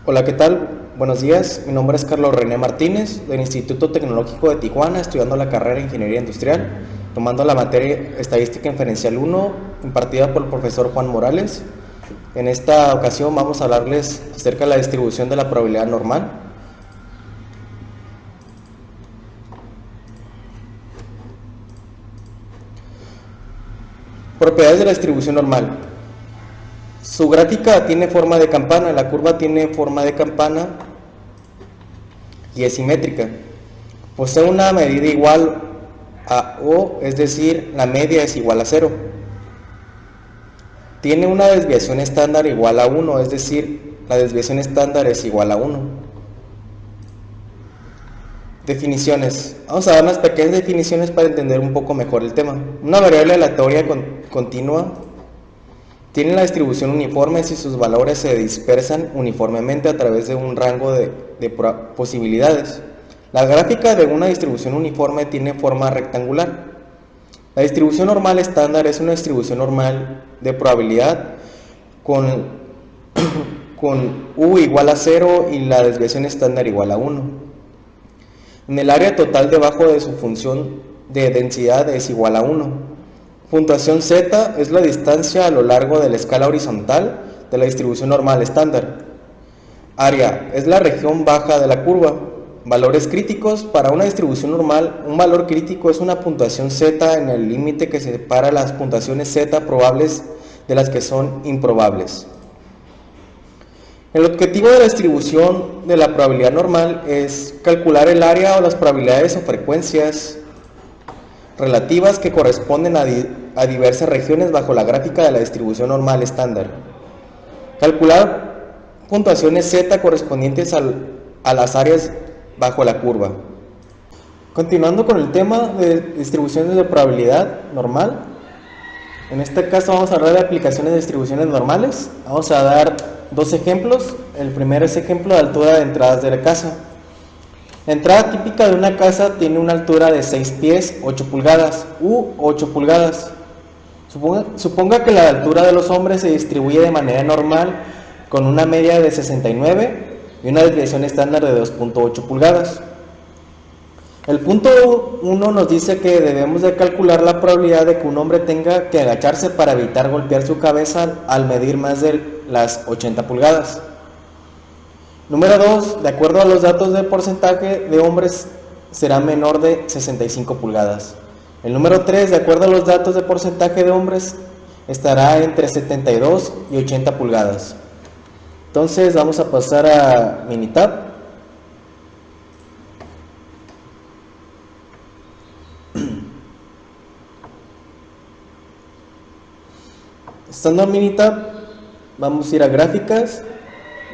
Hola, ¿qué tal? Buenos días, mi nombre es Carlos René Martínez del Instituto Tecnológico de Tijuana, estudiando la carrera de Ingeniería Industrial, tomando la materia Estadística Inferencial 1, impartida por el profesor Juan Morales. En esta ocasión vamos a hablarles acerca de la distribución de la probabilidad normal. Propiedades de la distribución normal. Su gráfica tiene forma de campana, la curva tiene forma de campana y es simétrica. Posee una medida igual a O, es decir, la media es igual a 0. Tiene una desviación estándar igual a 1, es decir, la desviación estándar es igual a 1. Definiciones. Vamos a dar unas pequeñas definiciones para entender un poco mejor el tema. Una variable aleatoria continua tiene la distribución uniforme si sus valores se dispersan uniformemente a través de un rango de posibilidades. La gráfica de una distribución uniforme tiene forma rectangular. La distribución normal estándar es una distribución normal de probabilidad con U igual a 0 y la desviación estándar igual a 1. En el área total debajo de su función de densidad es igual a 1. Puntuación Z es la distancia a lo largo de la escala horizontal de la distribución normal estándar. Área es la región baja de la curva. Valores críticos. Para una distribución normal, un valor crítico es una puntuación Z en el límite que separa las puntuaciones Z probables de las que son improbables. El objetivo de la distribución de la probabilidad normal es calcular el área o las probabilidades o frecuencias relativas que corresponden a diversas regiones bajo la gráfica de la distribución normal estándar. Calcular puntuaciones Z correspondientes a las áreas bajo la curva. Continuando con el tema de distribuciones de probabilidad normal, en este caso vamos a hablar de aplicaciones de distribuciones normales. Vamos a dar dos ejemplos. El primero es ejemplo de altura de entradas de la casa. La entrada típica de una casa tiene una altura de 6 pies, 8 pulgadas u 8 pulgadas. Suponga que la altura de los hombres se distribuye de manera normal con una media de 69 y una desviación estándar de 2.8 pulgadas. El punto 1 nos dice que debemos de calcular la probabilidad de que un hombre tenga que agacharse para evitar golpear su cabeza al medir más de las 80 pulgadas. Número 2, de acuerdo a los datos de porcentaje de hombres, será menor de 65 pulgadas. El número 3, de acuerdo a los datos de porcentaje de hombres, estará entre 72 y 80 pulgadas. Entonces vamos a pasar a Minitab. Estando en Minitab, vamos a ir a gráficas,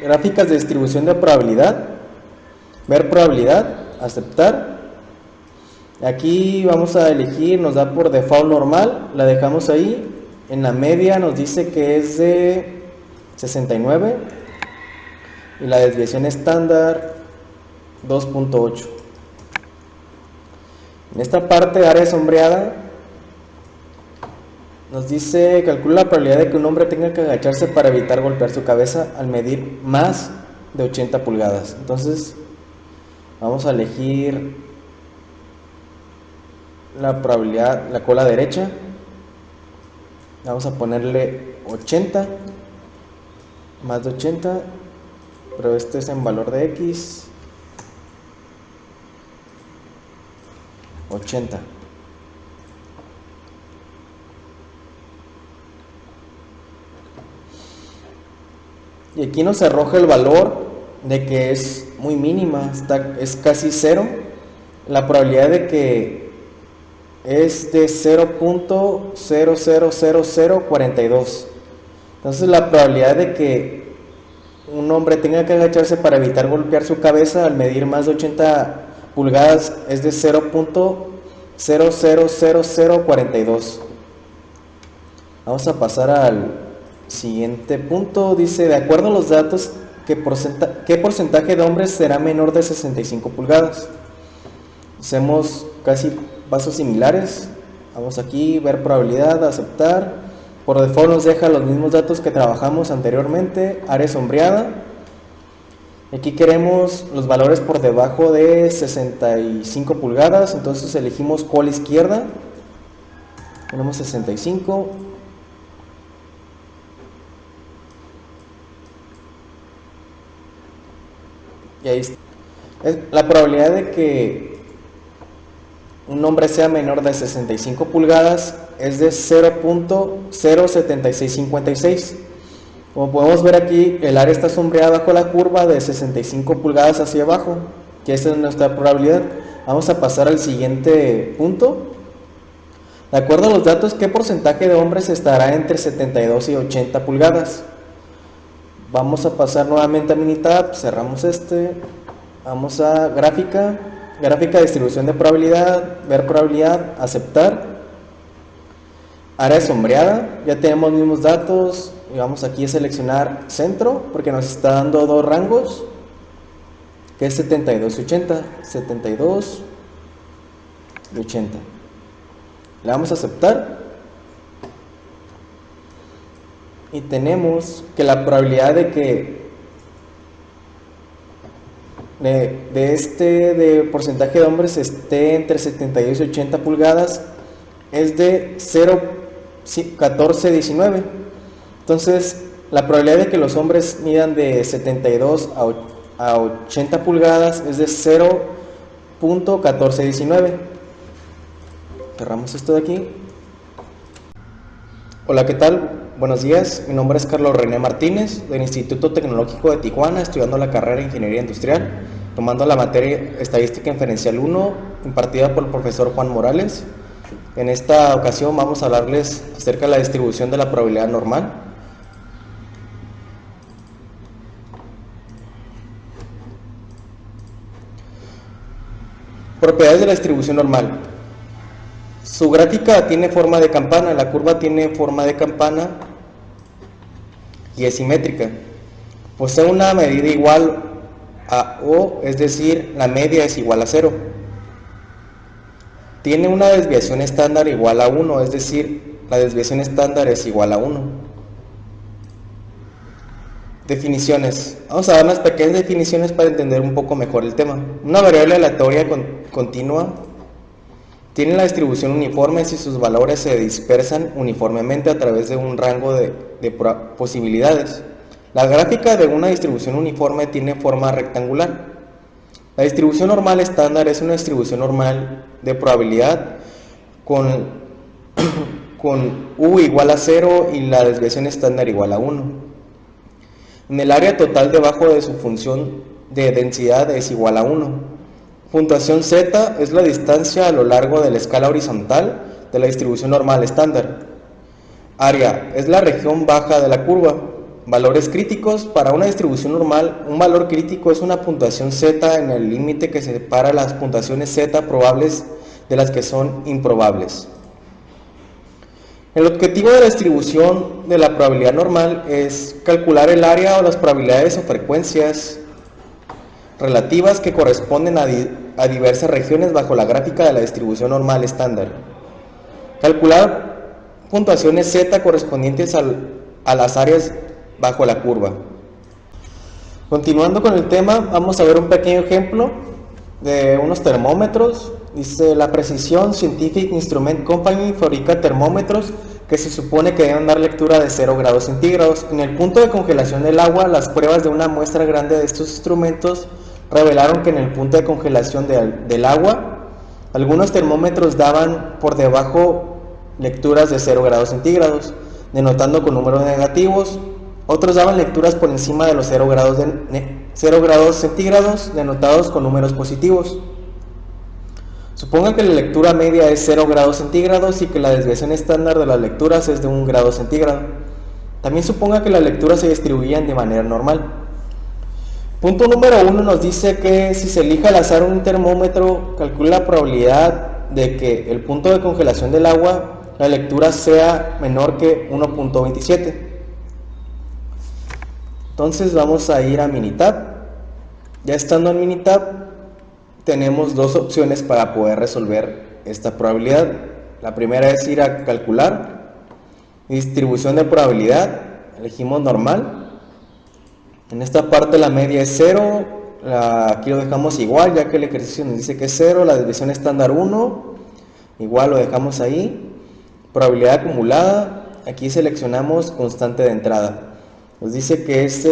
gráficas de distribución de probabilidad, ver probabilidad, aceptar. Aquí vamos a elegir, nos da por default normal, la dejamos ahí. En la media nos dice que es de 69 y la desviación estándar 2.8. En esta parte, área sombreada, nos dice, calcula la probabilidad de que un hombre tenga que agacharse para evitar golpear su cabeza al medir más de 80 pulgadas. Entonces, vamos a elegir la probabilidad, la cola derecha. Vamos a ponerle 80, más de 80, pero este es en valor de X. 80. Y aquí nos arroja el valor de que es muy mínima, es casi 0. La probabilidad de que es de 0.000042. Entonces la probabilidad de que un hombre tenga que agacharse para evitar golpear su cabeza al medir más de 80 pulgadas es de 0.000042. Vamos a pasar al siguiente punto. Dice, de acuerdo a los datos, ¿qué porcentaje de hombres será menor de 65 pulgadas? Hacemos casi pasos similares. Vamos aquí, ver probabilidad, aceptar. Por default nos deja los mismos datos que trabajamos anteriormente. Área sombreada. Aquí queremos los valores por debajo de 65 pulgadas, entonces elegimos cola izquierda, ponemos 65. Y ahí está. La probabilidad de que un nombre sea menor de 65 pulgadas es de 0.07656. Como podemos ver aquí, el área está sombreada bajo la curva de 65 pulgadas hacia abajo, que esta es nuestra probabilidad. Vamos a pasar al siguiente punto. De acuerdo a los datos, ¿qué porcentaje de hombres estará entre 72 y 80 pulgadas? Vamos a pasar nuevamente a Minitab, cerramos vamos a gráfica de distribución de probabilidad, ver probabilidad, aceptar, área sombreada, ya tenemos los mismos datos, y vamos aquí a seleccionar centro, porque nos está dando dos rangos, que es 72 y 80, 72 y 80, le damos a aceptar, y tenemos que la probabilidad de que de porcentaje de hombres esté entre 72 y 80 pulgadas es de 0.1419. Entonces la probabilidad de que los hombres midan de 72 a 80 pulgadas es de 0.1419. Cerramos esto de aquí. Hola, ¿qué tal? Buenos días, mi nombre es Carlos René Martínez, del Instituto Tecnológico de Tijuana, estudiando la carrera de Ingeniería Industrial, tomando la materia Estadística Inferencial 1, impartida por el profesor Juan Morales. En esta ocasión vamos a hablarles acerca de la distribución de la probabilidad normal. Propiedades de la distribución normal. Su gráfica tiene forma de campana, la curva tiene forma de campana y es simétrica. Posee una medida igual a O, es decir, la media es igual a 0. Tiene una desviación estándar igual a 1, es decir, la desviación estándar es igual a 1. Definiciones. Vamos a dar unas pequeñas definiciones para entender un poco mejor el tema. Una variable aleatoria continua tiene la distribución uniforme si sus valores se dispersan uniformemente a través de un rango de posibilidades. La gráfica de una distribución uniforme tiene forma rectangular. La distribución normal estándar es una distribución normal de probabilidad con U igual a 0 y la desviación estándar igual a 1. En el área total debajo de su función de densidad es igual a 1. Puntuación Z es la distancia a lo largo de la escala horizontal de la distribución normal estándar. Área es la región baja de la curva. Valores críticos. Para una distribución normal, un valor crítico es una puntuación Z en el límite que separa las puntuaciones Z probables de las que son improbables. El objetivo de la distribución de la probabilidad normal es calcular el área o las probabilidades o frecuencias relativas que corresponden a diversas regiones bajo la gráfica de la distribución normal estándar. Calcular puntuaciones Z correspondientes a las áreas bajo la curva. Continuando con el tema, vamos a ver un pequeño ejemplo de unos termómetros. Dice: la Precision Scientific Instrument Company fabrica termómetros que se supone que deben dar lectura de 0 grados centígrados. En el punto de congelación del agua, las pruebas de una muestra grande de estos instrumentos revelaron que en el punto de congelación del agua, algunos termómetros daban por debajo lecturas de 0 grados centígrados, denotando con números negativos. Otros daban lecturas por encima de los 0 grados centígrados, denotados con números positivos. Suponga que la lectura media es 0 grados centígrados y que la desviación estándar de las lecturas es de 1 grado centígrado. También suponga que las lecturas se distribuían de manera normal. Punto número 1 nos dice que si se elige al azar un termómetro, calcule la probabilidad de que el punto de congelación del agua, la lectura sea menor que 1.27. Entonces vamos a ir a Minitab. Ya estando en Minitab, tenemos dos opciones para poder resolver esta probabilidad. La primera es ir a calcular distribución de probabilidad, elegimos normal. En esta parte la media es 0, aquí lo dejamos igual, ya que el ejercicio nos dice que es 0, la desviación estándar 1, igual lo dejamos ahí. Probabilidad acumulada, aquí seleccionamos constante de entrada, nos dice que es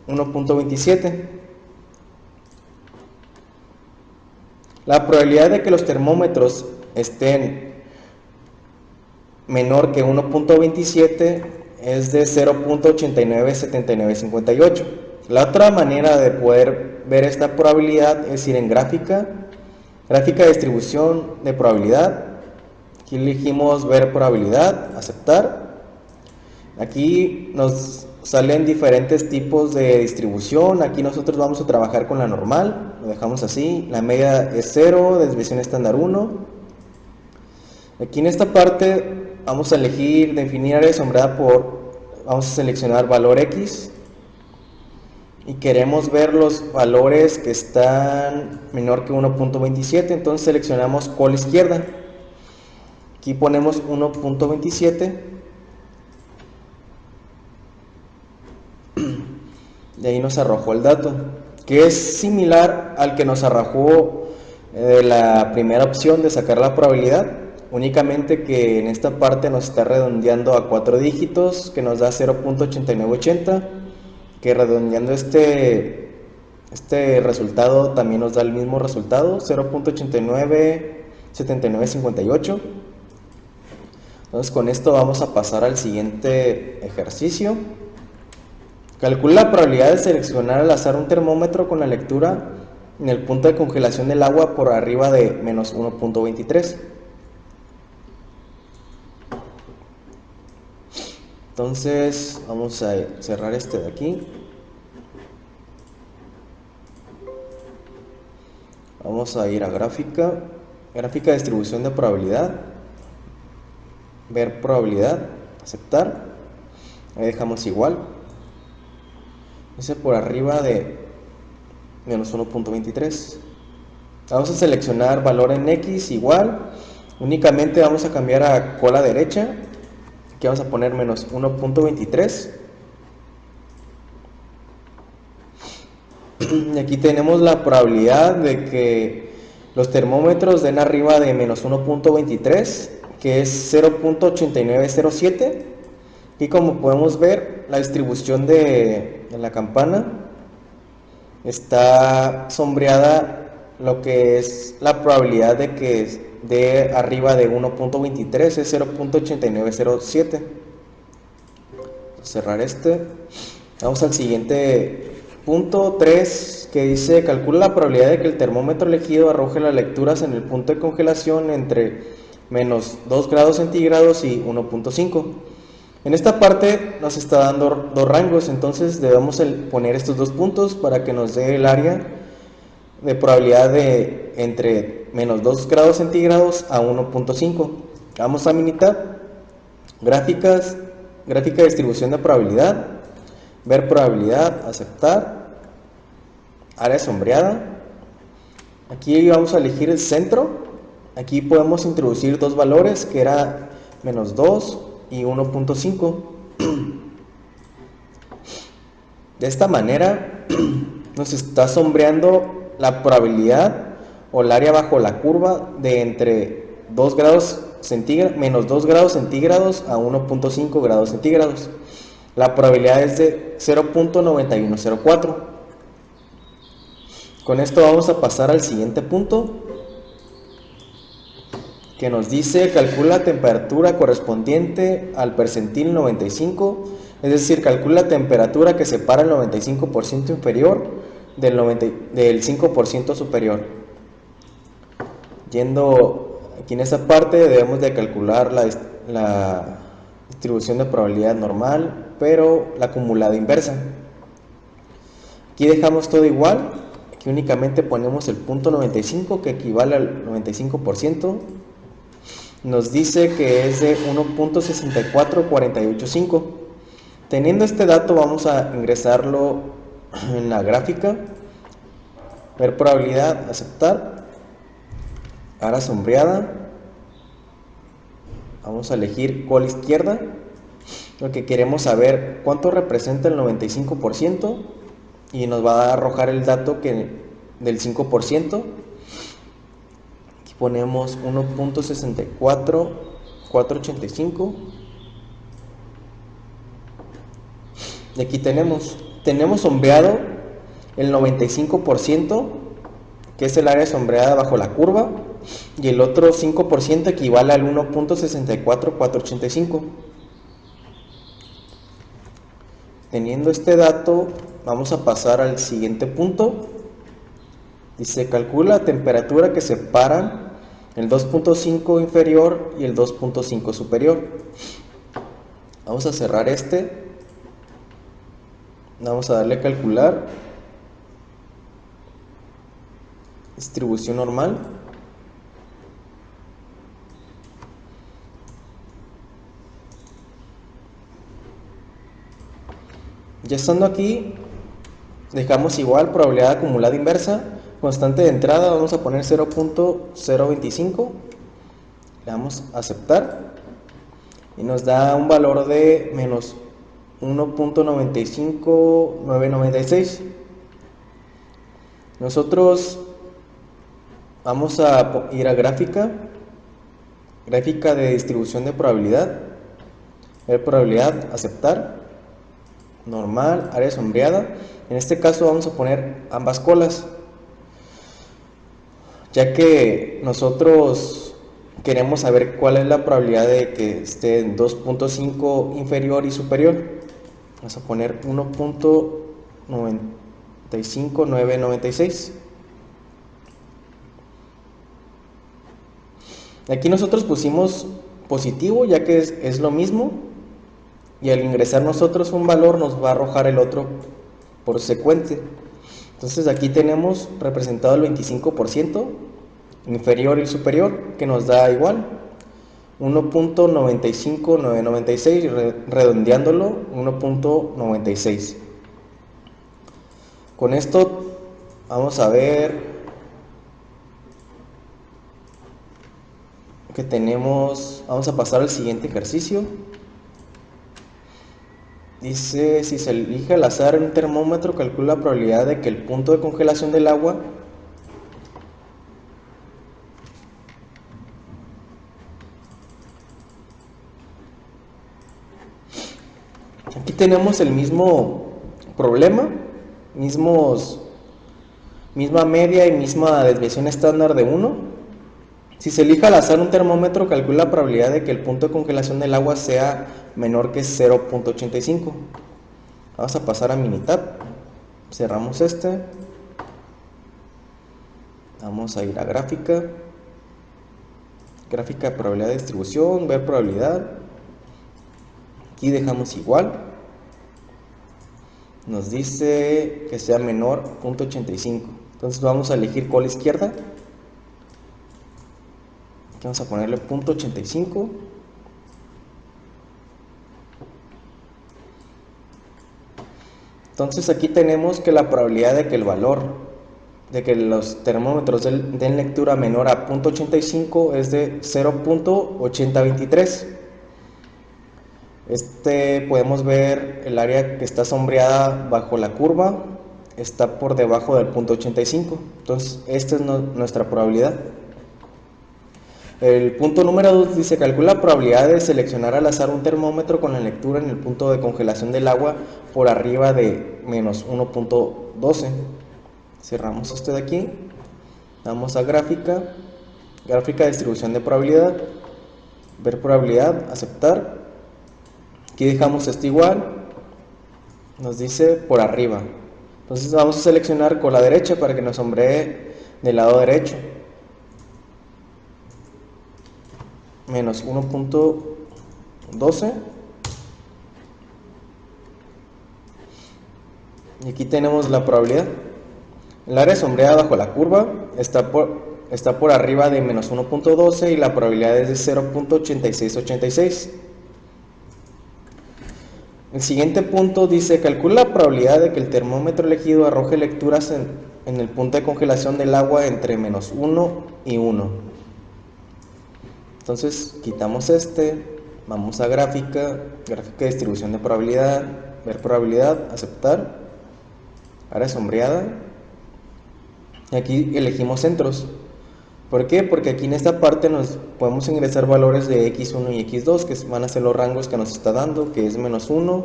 1.27. La probabilidad de que los termómetros estén menor que 1.27 es de 0.897958. La otra manera de poder ver esta probabilidad es ir en gráfica de distribución de probabilidad. Aquí elegimos ver probabilidad, aceptar. Aquí nos salen diferentes tipos de distribución. Aquí nosotros vamos a trabajar con la normal, lo dejamos así. La media es 0, desviación estándar 1. Aquí en esta parte vamos a elegir definir área sombreada vamos a seleccionar valor X y queremos ver los valores que están menor que 1.27, entonces seleccionamos cola izquierda. Aquí ponemos 1.27. Y ahí nos arrojó el dato, que es similar al que nos arrojó la primera opción de sacar la probabilidad, únicamente que en esta parte nos está redondeando a 4 dígitos, que nos da 0.8980, que redondeando este resultado también nos da el mismo resultado, 0.897958. Entonces con esto vamos a pasar al siguiente ejercicio. Calcula la probabilidad de seleccionar al azar un termómetro con la lectura en el punto de congelación del agua por arriba de menos 1.23. Entonces vamos a cerrar este de aquí. Vamos a ir a gráfica de distribución de probabilidad, ver probabilidad, aceptar. Ahí dejamos igual. Ese por arriba de menos 1.23. Vamos a seleccionar valor en X igual. Únicamente vamos a cambiar a cola derecha. Aquí vamos a poner menos 1.23. Y aquí tenemos la probabilidad de que los termómetros den arriba de menos 1.23, que es 0.8907. Y como podemos ver, la distribución de la campana está sombreada, lo que es la probabilidad de que dé arriba de 1.23 es 0.8907. Cerrar este. Vamos al siguiente punto 3, que dice calcula la probabilidad de que el termómetro elegido arroje las lecturas en el punto de congelación entre menos 2 grados centígrados y 1.5. En esta parte nos está dando dos rangos, entonces debemos poner estos dos puntos para que nos dé el área de probabilidad de entre menos 2 grados centígrados a 1.5. Vamos a mitad, gráfica de distribución de probabilidad, ver probabilidad, aceptar, área sombreada. Aquí vamos a elegir el centro. Aquí podemos introducir dos valores, que era menos 2 y 1.5. De esta manera nos está sombreando la probabilidad o el área bajo la curva de entre 2 grados centígrados, menos 2 grados centígrados a 1.5 grados centígrados. La probabilidad es de 0.9104. Con esto vamos a pasar al siguiente punto, que nos dice calcula la temperatura correspondiente al percentil 95, es decir, calcula la temperatura que separa el 95% inferior del 5% superior. Yendo aquí en esta parte debemos de calcular la distribución de probabilidad normal, pero la acumulada inversa. Aquí dejamos todo igual, aquí únicamente ponemos el punto 95, que equivale al 95%. Nos dice que es de 1.64485. Teniendo este dato vamos a ingresarlo en la gráfica, ver probabilidad, aceptar, área sombreada. Vamos a elegir cola izquierda. Lo que queremos saber cuánto representa el 95% y nos va a arrojar el dato del 5%. Aquí ponemos 1.64485 y aquí tenemos sombreado el 95%, que es el área sombreada bajo la curva, y el otro 5% equivale al 1.64485. Teniendo este dato, vamos a pasar al siguiente punto. Dice, calcula la temperatura que separan el 2.5 inferior y el 2.5 superior. Vamos a cerrar este. Vamos a darle a calcular. Distribución normal. Ya estando aquí, dejamos igual probabilidad acumulada inversa, constante de entrada, vamos a poner 0.025, le damos a aceptar y nos da un valor de menos 1.95996. Nosotros vamos a ir a gráfica de distribución de probabilidad, ver probabilidad, aceptar, normal, área sombreada. En este caso vamos a poner ambas colas, ya que nosotros queremos saber cuál es la probabilidad de que esté en 2.5 inferior y superior. Vamos a poner 1.95996. Aquí nosotros pusimos positivo, ya que es lo mismo, y al ingresar nosotros un valor nos va a arrojar el otro por secuente. Entonces aquí tenemos representado el 25% inferior y superior, que nos da igual 1.95996, redondeándolo 1.96. Con esto vamos a ver que tenemos. Vamos a pasar al siguiente ejercicio. Dice, si se elige al azar un termómetro, calcula la probabilidad de que el punto de congelación del agua aquí tenemos el mismo problema, misma media y misma desviación estándar de 1. Si se elige al azar un termómetro, calcula la probabilidad de que el punto de congelación del agua sea menor que 0.85. Vamos a pasar a Minitab. Cerramos este. Vamos a ir a gráfica. Gráfica de probabilidad de distribución, ver probabilidad. Aquí dejamos igual. Nos dice que sea menor 0.85. Entonces vamos a elegir cola izquierda. Vamos a ponerle 0.85. Entonces aquí tenemos que la probabilidad de que el valor de que los termómetros den lectura menor a 0.85 es de 0.8023. Podemos ver el área que está sombreada bajo la curva, está por debajo del 0.85. Entonces esta es nuestra probabilidad. El punto número 2 dice, calcula la probabilidad de seleccionar al azar un termómetro con la lectura en el punto de congelación del agua por arriba de menos 1.12. Cerramos este de aquí, vamos a gráfica de distribución de probabilidad, ver probabilidad, aceptar. Aquí dejamos esto igual, nos dice por arriba. Entonces vamos a seleccionar con la derecha para que nos sombree del lado derecho. Menos 1.12. Y aquí tenemos la probabilidad. El área sombreada bajo la curva está por arriba de menos 1.12 y la probabilidad es de 0.8686. El siguiente punto dice, calcula la probabilidad de que el termómetro elegido arroje lecturas en el punto de congelación del agua entre menos 1 y 1. Entonces quitamos este, Vamos a gráfica, gráfica de distribución de probabilidad, ver probabilidad, aceptar, área sombreada, y aquí elegimos centros. ¿Por qué? Porque aquí en esta parte nos podemos ingresar valores de x1 y x2, que van a ser los rangos que nos está dando, que es -1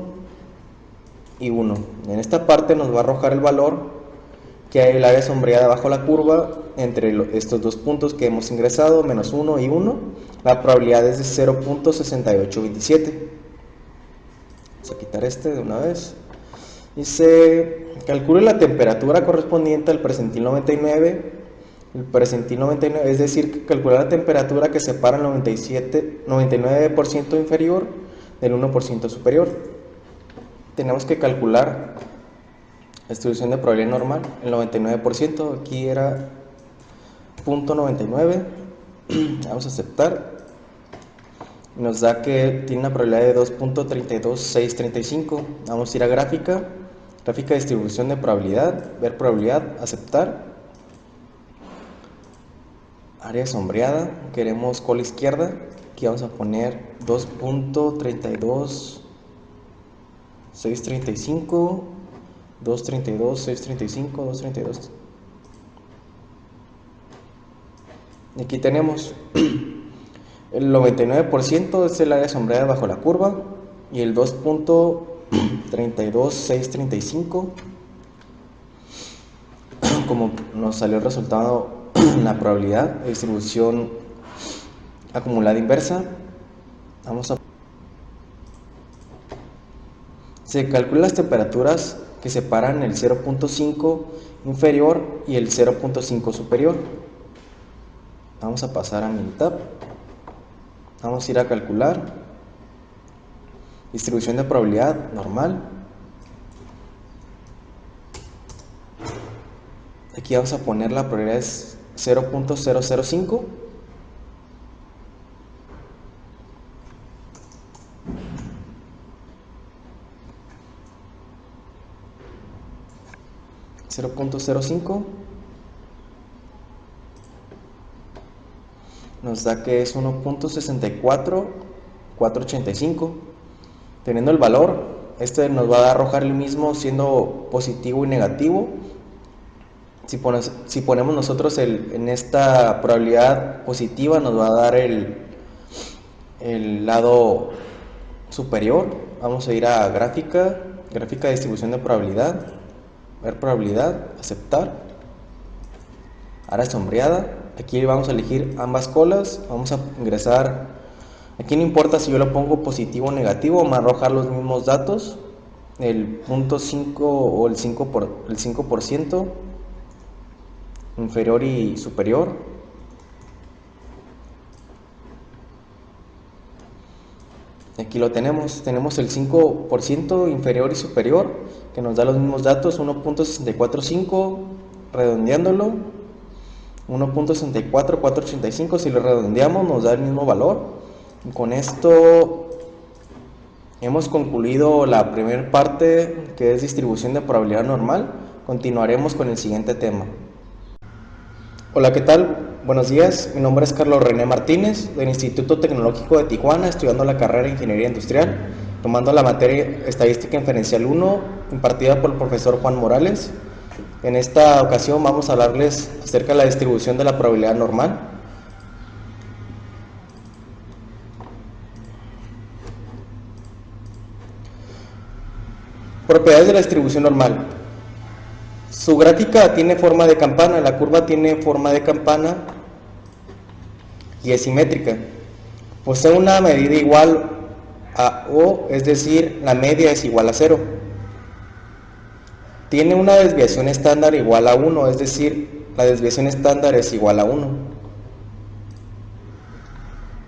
y 1. En esta parte nos va a arrojar el valor que hay el área sombreada bajo la curva entre estos dos puntos que hemos ingresado, -1 y 1. La probabilidad es de 0.6827. Vamos a quitar este de una vez. Dice, calcule la temperatura correspondiente al percentil 99. El percentil 99, es decir, calcular la temperatura que separa el 99% inferior del 1% superior. Tenemos que calcular la distribución de probabilidad normal, el 99%, aquí era 0.99, vamos a aceptar, nos da que tiene una probabilidad de 2.32635, vamos a ir a gráfica, gráfica de distribución de probabilidad, ver probabilidad, aceptar, área sombreada, queremos cola izquierda, aquí vamos a poner 2.32635, 232, 635, 232. Y aquí tenemos el 99% es el área sombreada bajo la curva y el 2.32, 635, como nos salió el resultado en la probabilidad de distribución acumulada inversa, se calculan las temperaturas que separan el 0.5 inferior y el 0.5 superior. Vamos a pasar a Minitab. Vamos a ir a calcular distribución de probabilidad normal. Aquí vamos a poner la probabilidad es 0.005. Nos da que es 1.64485. Teniendo el valor, este nos va a arrojar el mismo siendo positivo y negativo. Si ponemos nosotros en esta probabilidad positiva, nos va a dar el lado superior. Vamos a ir a gráfica, gráfica de distribución de probabilidad, ver probabilidad, aceptar, área sombreada. Aquí vamos a elegir ambas colas, vamos a ingresar, aquí no importa si yo lo pongo positivo o negativo, me va a arrojar los mismos datos, el 0.5 o el 5%, inferior y superior. Aquí lo tenemos el 5% inferior y superior, que nos da los mismos datos, 1.645, redondeándolo, 1.64485, si lo redondeamos nos da el mismo valor. Y con esto hemos concluido la primera parte, que es distribución de probabilidad normal. Continuaremos con el siguiente tema. Hola, ¿qué tal? Buenos días, mi nombre es Carlos René Martínez, del Instituto Tecnológico de Tijuana, estudiando la carrera de Ingeniería Industrial, tomando la materia Estadística Inferencial 1, impartida por el profesor Juan Morales. En esta ocasión vamos a hablarles acerca de la distribución de la probabilidad normal. Propiedades de la distribución normal. Su gráfica tiene forma de campana, la curva tiene forma de campana y es simétrica. Posee una medida igual a O, es decir, la media es igual a 0. Tiene una desviación estándar igual a 1, es decir, la desviación estándar es igual a 1.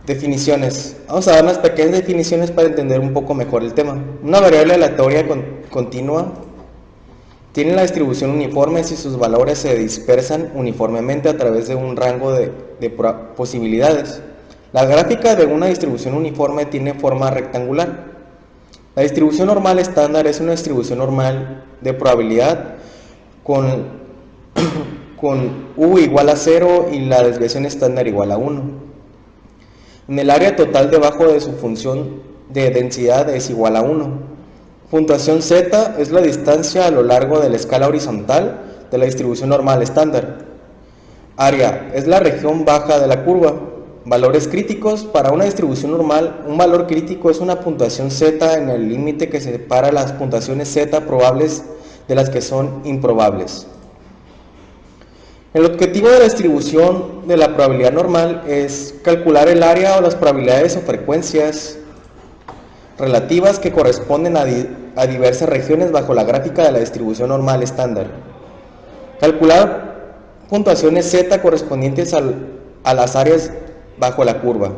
Definiciones. Vamos a dar unas pequeñas definiciones para entender un poco mejor el tema. Una variable aleatoria continua tiene la distribución uniforme si sus valores se dispersan uniformemente a través de un rango de posibilidades. La gráfica de una distribución uniforme tiene forma rectangular. La distribución normal estándar es una distribución normal de probabilidad con U igual a 0 y la desviación estándar igual a 1. En el área total debajo de su función de densidad es igual a 1. Puntuación Z es la distancia a lo largo de la escala horizontal de la distribución normal estándar. Área es la región baja de la curva. Valores críticos. Para una distribución normal, un valor crítico es una puntuación Z en el límite que separa las puntuaciones Z probables de las que son improbables. El objetivo de la distribución de la probabilidad normal es calcular el área o las probabilidades o frecuencias relativas que corresponden a diversas regiones bajo la gráfica de la distribución normal estándar. Calcular puntuaciones Z correspondientes a las áreas bajo la curva.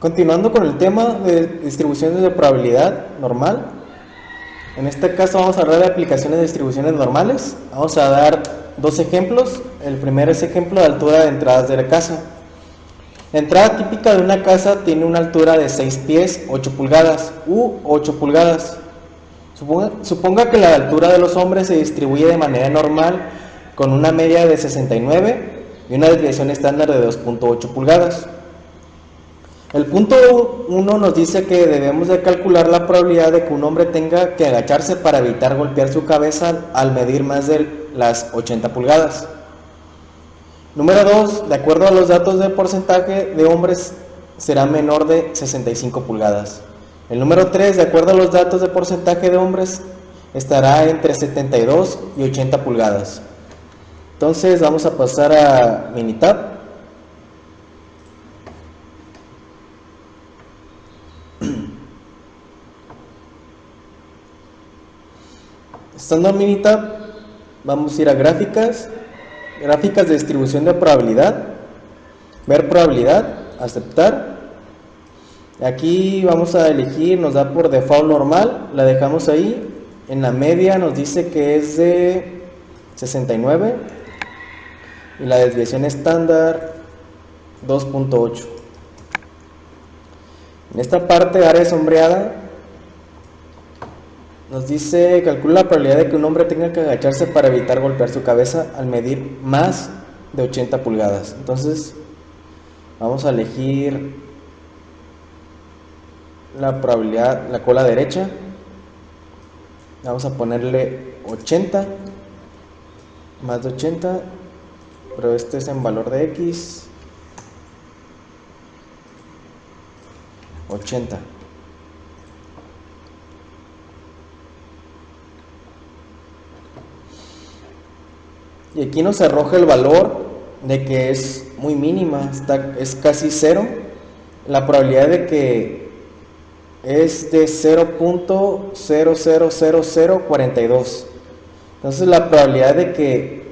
Continuando con el tema de distribuciones de probabilidad normal, en este caso vamos a hablar de aplicaciones de distribuciones normales. Vamos a dar dos ejemplos. El primero es ejemplo de altura de entradas de la casa. La entrada típica de una casa tiene una altura de 6 pies, 8 pulgadas u 8 pulgadas. Suponga que la altura de los hombres se distribuye de manera normal con una media de 69 y una desviación estándar de 2.8 pulgadas. El punto 1 nos dice que debemos de calcular la probabilidad de que un hombre tenga que agacharse para evitar golpear su cabeza al medir más de las 80 pulgadas. Número 2, de acuerdo a los datos de porcentaje de hombres, será menor de 65 pulgadas. El número 3, de acuerdo a los datos de porcentaje de hombres, estará entre 72 y 80 pulgadas. Entonces vamos a pasar a Minitab. Estando en Minitab, vamos a ir a gráficas, gráficas de distribución de probabilidad, ver probabilidad, aceptar. Aquí vamos a elegir, nos da por default normal, la dejamos ahí. En la media nos dice que es de 69 y la desviación estándar 2.8. En esta parte, área sombreada, nos dice, calcula la probabilidad de que un hombre tenga que agacharse para evitar golpear su cabeza al medir más de 80 pulgadas. Entonces, vamos a elegir la probabilidad, la cola derecha. Vamos a ponerle 80, más de 80, pero este es en valor de X. 80. Y aquí nos arroja el valor de que es muy mínima, es casi cero. La probabilidad de que es de 0.000042. Entonces la probabilidad de que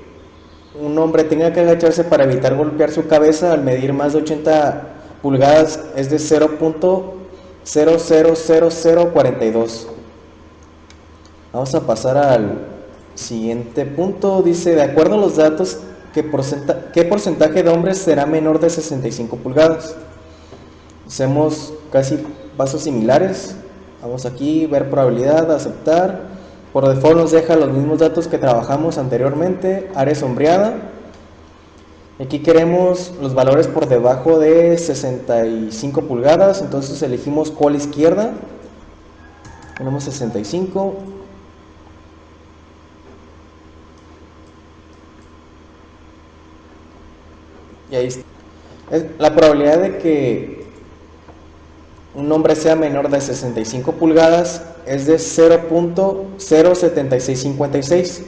un hombre tenga que agacharse para evitar golpear su cabeza al medir más de 80 pulgadas es de 0.000042. Vamos a pasar al siguiente punto. Dice, de acuerdo a los datos, ¿qué porcentaje de hombres será menor de 65 pulgadas? Hacemos casi pasos similares. Vamos aquí, ver probabilidad, aceptar. Por default nos deja los mismos datos que trabajamos anteriormente. Área sombreada. Aquí queremos los valores por debajo de 65 pulgadas. Entonces elegimos cola izquierda. Ponemos 65. Y ahí está. La probabilidad de que un hombre sea menor de 65 pulgadas es de 0.07656.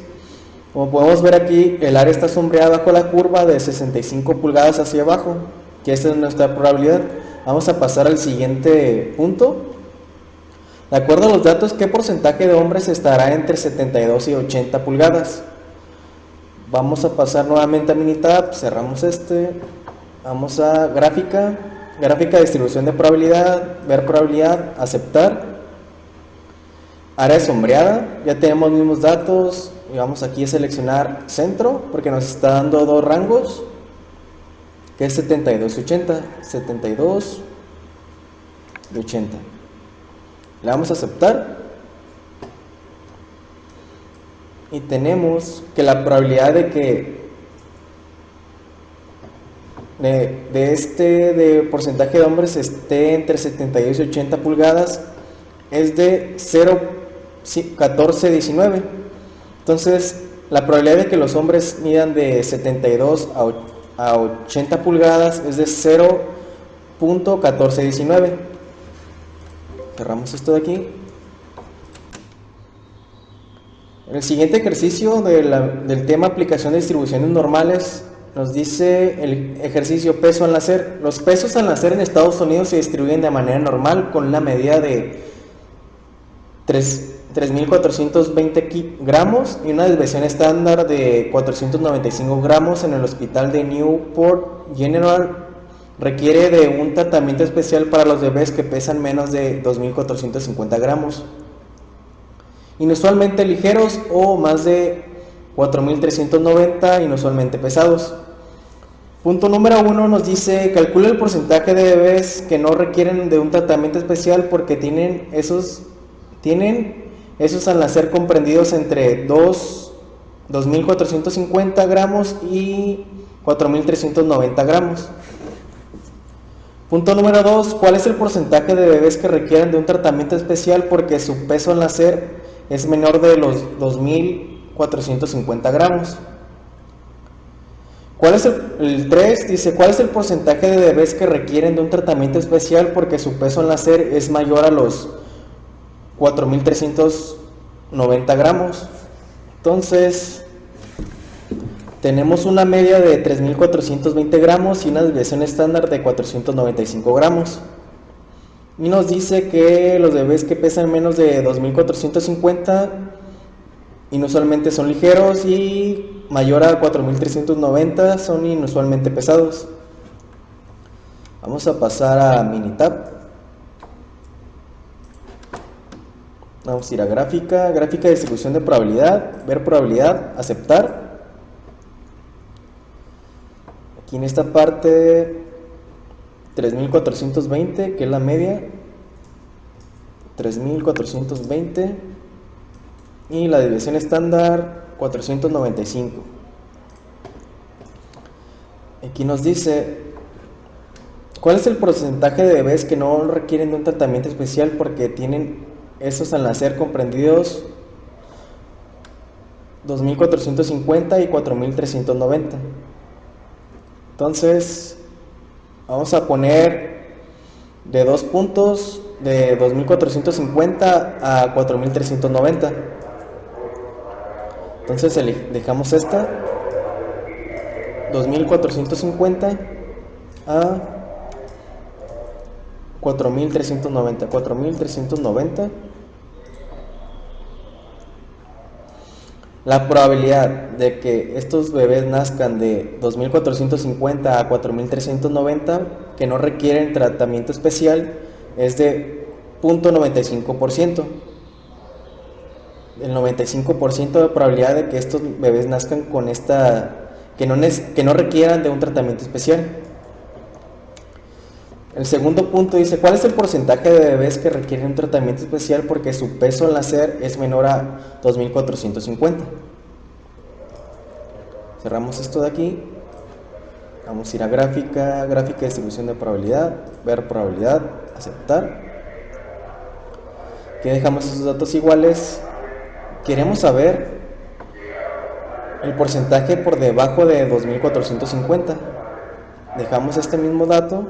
Como podemos ver aquí, el área está sombreada bajo la curva de 65 pulgadas hacia abajo, que esta es nuestra probabilidad. Vamos a pasar al siguiente punto. De acuerdo a los datos, ¿qué porcentaje de hombres estará entre 72 y 80 pulgadas? Vamos a pasar nuevamente a Minitab, cerramos este, vamos a gráfica, gráfica de distribución de probabilidad, ver probabilidad, aceptar. Área sombreada, ya tenemos los mismos datos, y vamos aquí a seleccionar centro, porque nos está dando dos rangos, que es 72 y 80, 72 y 80. Le damos a aceptar. Y tenemos que la probabilidad de que de porcentaje de hombres esté entre 72 y 80 pulgadas es de 0,1419. Entonces, la probabilidad de que los hombres midan de 72 a 80 pulgadas es de 0,1419. Cerramos esto de aquí. En el siguiente ejercicio del tema aplicación de distribuciones normales, nos dice el ejercicio peso al nacer. Los pesos al nacer en Estados Unidos se distribuyen de manera normal con una medida de 3.420 gramos y una desviación estándar de 495 gramos. En el hospital de Newport General requiere de un tratamiento especial para los bebés que pesan menos de 2.450 gramos, inusualmente ligeros, o más de 4.390 inusualmente pesados. Punto número 1 nos dice: calcula el porcentaje de bebés que no requieren de un tratamiento especial porque tienen esos al nacer comprendidos entre 2.450 gramos y 4.390 gramos. Punto número 2, ¿cuál es el porcentaje de bebés que requieren de un tratamiento especial porque su peso al nacer es menor de los 2.450 gramos? ¿Cuál es el 3? Dice, ¿cuál es el porcentaje de bebés que requieren de un tratamiento especial porque su peso al nacer es mayor a los 4.390 gramos? Entonces, tenemos una media de 3.420 gramos y una desviación estándar de 495 gramos. Y nos dice que los bebés que pesan menos de 2.450 inusualmente son ligeros y mayor a 4.390 son inusualmente pesados. Vamos a pasar a Minitab. Vamos a ir a gráfica de distribución de probabilidad, ver probabilidad, aceptar. Aquí en esta parte 3.420, que es la media, 3.420, y la desviación estándar 495. Aquí nos dice, ¿cuál es el porcentaje de bebés que no requieren de un tratamiento especial porque tienen esos al nacer comprendidos 2.450 y 4.390? Entonces, vamos a poner de 2 puntos de 2.450 a 4.390. Entonces dejamos esta 2.450 a 4.390. La probabilidad de que estos bebés nazcan de 2.450 a 4.390 que no requieren tratamiento especial es de 0.95%. El 95% de probabilidad de que estos bebés nazcan con que no requieran de un tratamiento especial. El segundo punto dice, ¿cuál es el porcentaje de bebés que requieren un tratamiento especial porque su peso al nacer es menor a 2.450? Cerramos esto de aquí. Vamos a ir a gráfica de distribución de probabilidad, ver probabilidad, aceptar. Aquí dejamos esos datos iguales. Queremos saber el porcentaje por debajo de 2.450. Dejamos este mismo dato,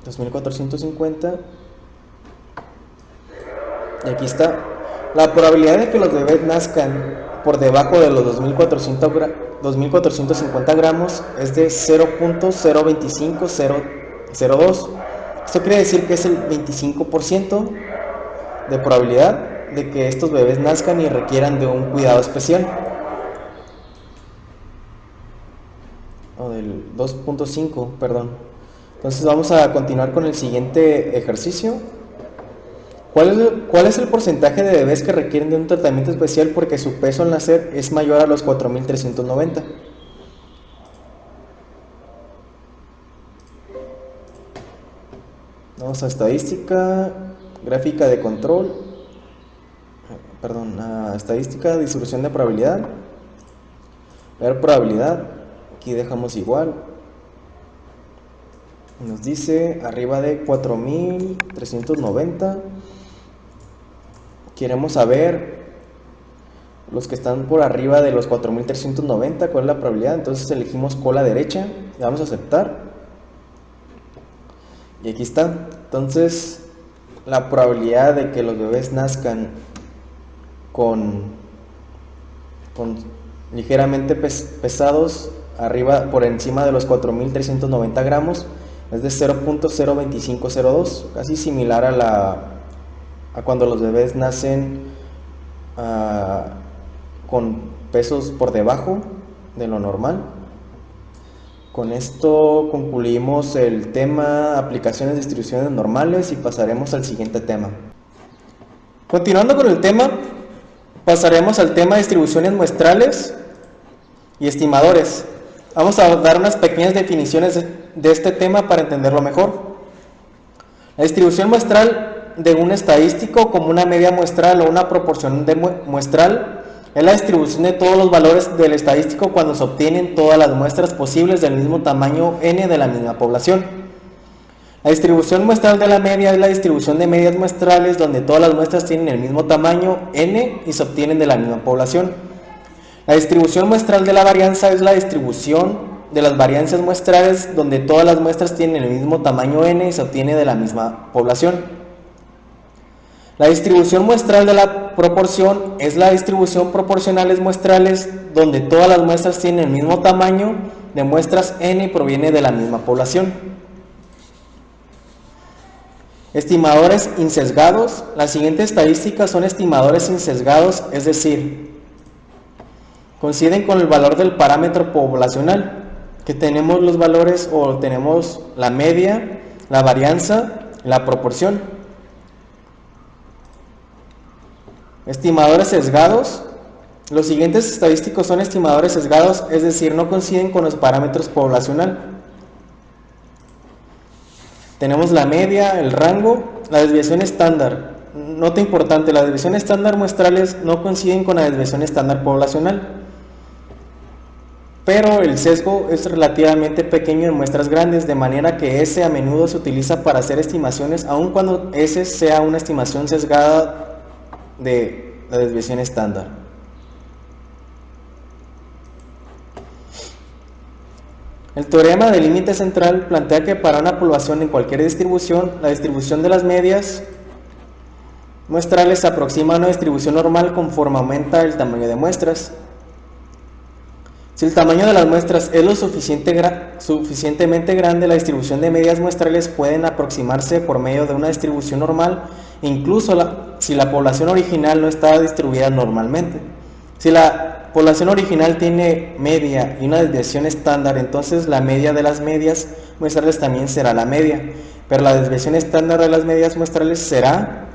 2.450, y aquí está. La probabilidad de que los bebés nazcan por debajo de los 2.450 gramos es de 0.02502. Esto quiere decir que es el 25% de probabilidad de que estos bebés nazcan y requieran de un cuidado especial. O del 2.5, perdón. Entonces vamos a continuar con el siguiente ejercicio. ¿Cuál es el porcentaje de bebés que requieren de un tratamiento especial porque su peso al nacer es mayor a los 4.390? Vamos a estadística, gráfica de control, a estadística, distribución de probabilidad, ver probabilidad, aquí dejamos igual, Nos dice arriba de 4390. Queremos saber los que están por arriba de los 4390, cuál es la probabilidad. Entonces elegimos cola derecha y vamos a aceptar. Y aquí está. Entonces la probabilidad de que los bebés nazcan con ligeramente pesados, arriba por encima de los 4390 gramos, es de 0.02502, casi similar a cuando los bebés nacen con pesos por debajo de lo normal. Con esto concluimos el tema aplicaciones de distribuciones normales y pasaremos al siguiente tema. Continuando con el tema, pasaremos al tema distribuciones muestrales y estimadores. Vamos a dar unas pequeñas definiciones de este tema para entenderlo mejor. La distribución muestral de un estadístico, como una media muestral o una proporción muestral, es la distribución de todos los valores del estadístico cuando se obtienen todas las muestras posibles del mismo tamaño n de la misma población. La distribución muestral de la media es la distribución de medias muestrales donde todas las muestras tienen el mismo tamaño n y se obtienen de la misma población. La distribución muestral de la varianza es la distribución de las variancias muestrales donde todas las muestras tienen el mismo tamaño n y se obtiene de la misma población. La distribución muestral de la proporción es la distribución proporcionales muestrales donde todas las muestras tienen el mismo tamaño de muestras n y proviene de la misma población. Estimadores insesgados. Las siguientes estadísticas son estimadores insesgados, es decir, coinciden con el valor del parámetro poblacional, que tenemos los valores o tenemos la media, la varianza, la proporción. Estimadores sesgados. Los siguientes estadísticos son estimadores sesgados, es decir, no coinciden con los parámetros poblacional. Tenemos la media, el rango, la desviación estándar. Nota importante, la desviación estándar muestrales no coinciden con la desviación estándar poblacional, pero el sesgo es relativamente pequeño en muestras grandes, de manera que S a menudo se utiliza para hacer estimaciones, aun cuando S sea una estimación sesgada de la desviación estándar. El teorema del límite central plantea que para una población en cualquier distribución, la distribución de las medias muestrales se aproxima a una distribución normal conforme aumenta el tamaño de muestras. Si el tamaño de las muestras es lo suficientemente grande, la distribución de medias muestrales pueden aproximarse por medio de una distribución normal, incluso si la población original no está distribuida normalmente. Si la población original tiene media y una desviación estándar, entonces la media de las medias muestrales también será la media, pero la desviación estándar de las medias muestrales será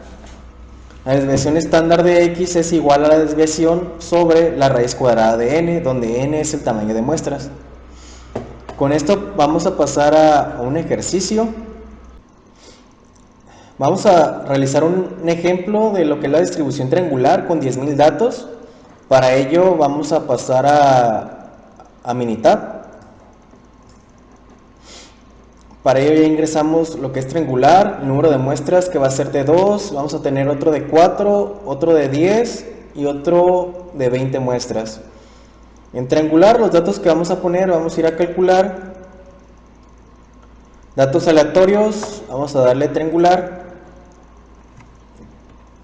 la desviación estándar de x es igual a la desviación sobre la raíz cuadrada de n, donde n es el tamaño de muestras. Con esto vamos a pasar a un ejercicio. Vamos a realizar un ejemplo de lo que es la distribución triangular con 10.000 datos. Para ello vamos a pasar a Minitab. Para ello ya ingresamos lo que es triangular, el número de muestras que va a ser de 2, vamos a tener otro de 4, otro de 10 y otro de 20 muestras. En triangular los datos que vamos a poner, vamos a ir a calcular, datos aleatorios, vamos a darle triangular,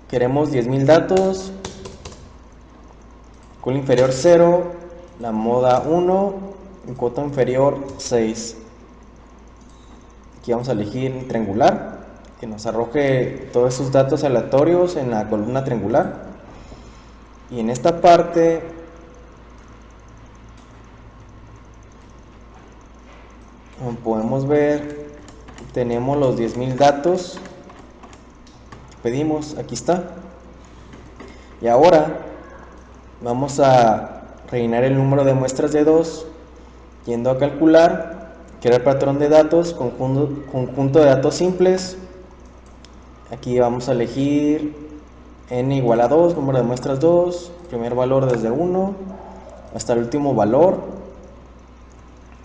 queremos 10.000 datos, cola inferior 0, la moda 1 y cuota inferior 6. Aquí vamos a elegir triangular, que nos arroje todos esos datos aleatorios en la columna triangular. Y en esta parte como podemos ver, tenemos los 10.000 datos que pedimos, aquí está. Y ahora vamos a rellenar el número de muestras de 2, yendo a calcular, crear patrón de datos, conjunto de datos simples. Aquí vamos a elegir n igual a 2, número de muestras 2, primer valor desde 1 hasta el último valor,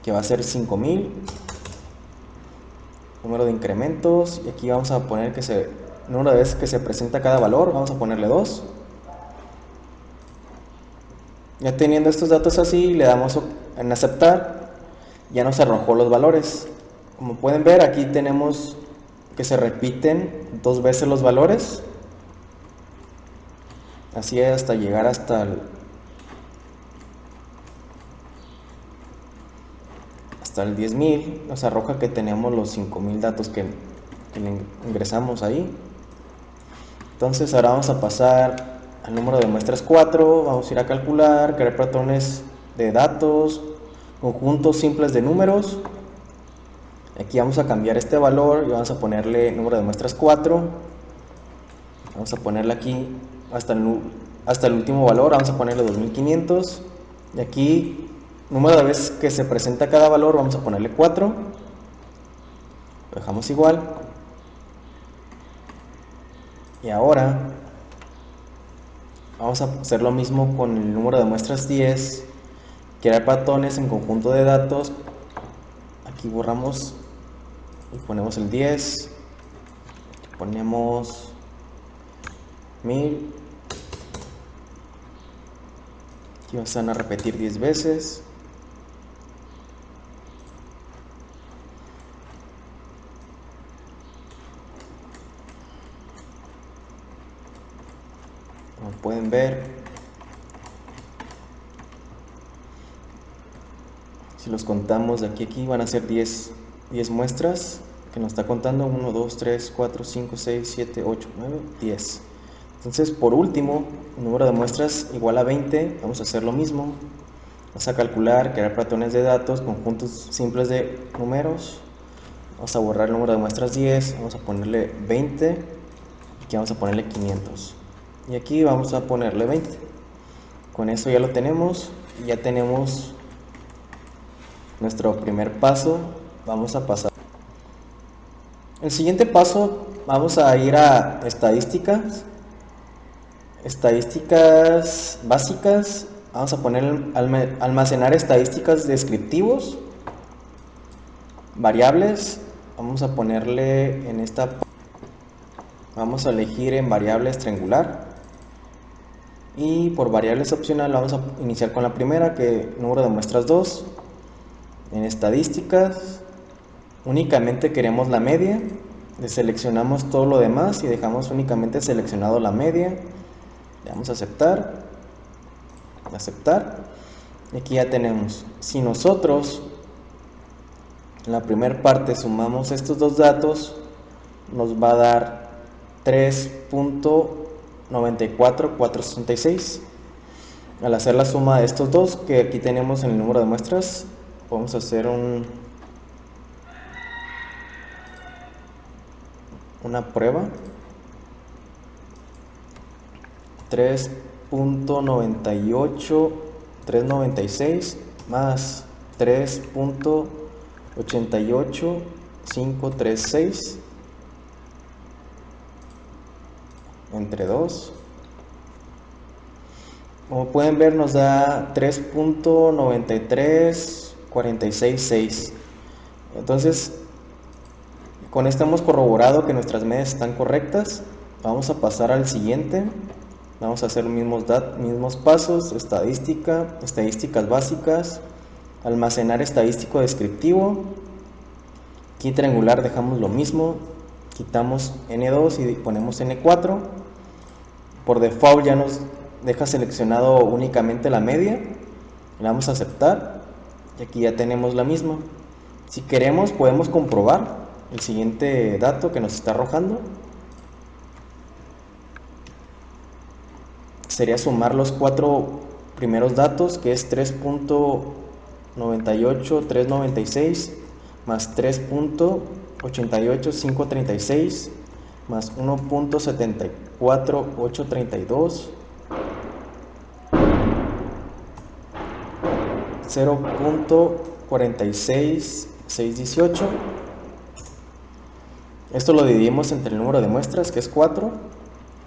que va a ser 5.000. número de incrementos, y aquí vamos a poner número de veces que se presenta cada valor, vamos a ponerle 2. Ya teniendo estos datos así, le damos en aceptar, ya nos arrojó los valores. Como pueden ver, aquí tenemos que se repiten 2 veces los valores, así hasta llegar hasta el 10.000, nos arroja que tenemos los 5.000 datos que le ingresamos ahí. Entonces ahora vamos a pasar al número de muestras 4, vamos a ir a calcular, crear patrones de datos, conjuntos simples de números. Aquí vamos a cambiar este valor y vamos a ponerle número de muestras 4. Vamos a ponerle aquí hasta el último valor, vamos a ponerle 2500. Y aquí, número de veces que se presenta cada valor, vamos a ponerle 4. Lo dejamos igual. Y ahora vamos a hacer lo mismo con el número de muestras 10. Crear patrones en conjunto de datos. Aquí borramos y ponemos el 10. Ponemos 1000. Aquí van a repetir 10 veces. Como pueden ver, si los contamos de aquí a aquí van a ser 10 muestras que nos está contando. 1, 2, 3, 4, 5, 6, 7, 8, 9, 10. Entonces, por último, el número de muestras igual a 20. Vamos a hacer lo mismo. Vamos a calcular, crear patrones de datos, conjuntos simples de números. Vamos a borrar el número de muestras 10. Vamos a ponerle 20. Aquí vamos a ponerle 500. Y aquí vamos a ponerle 20. Con eso ya lo tenemos. Ya tenemos nuestro primer paso. Vamos a pasar. El siguiente paso, vamos a ir a estadísticas. Estadísticas básicas. Vamos a poner almacenar estadísticas descriptivos. Variables. Vamos a ponerle en esta. Vamos a elegir en variables triangular. Y por variables opcional vamos a iniciar con la primera, que número de muestras 2. En estadísticas únicamente queremos la media. Deseleccionamos todo lo demás y dejamos únicamente seleccionado la media. Le damos a aceptar. Aceptar. Y aquí ya tenemos. Si nosotros en la primera parte sumamos estos dos datos, nos va a dar 3.94466. Al hacer la suma de estos dos, que aquí tenemos en el número de muestras, vamos a hacer una prueba. 3.98396 más 3.88536 entre 2. Como pueden ver, nos da 3.93466. Entonces, con esto hemos corroborado que nuestras medias están correctas. Vamos a pasar al siguiente. Vamos a hacer los mismos pasos. Estadísticas básicas, almacenar estadístico descriptivo. Aquí triangular dejamos lo mismo, quitamos N2 y ponemos N4. Por default ya nos deja seleccionado únicamente la media. Le damos a aceptar y aquí ya tenemos la misma. Si queremos podemos comprobar el siguiente dato que nos está arrojando. Sería sumar los 4 primeros datos, que es 3.98396 más 3.88536 más 1.74832 0.46618. Esto lo dividimos entre el número de muestras, que es 4.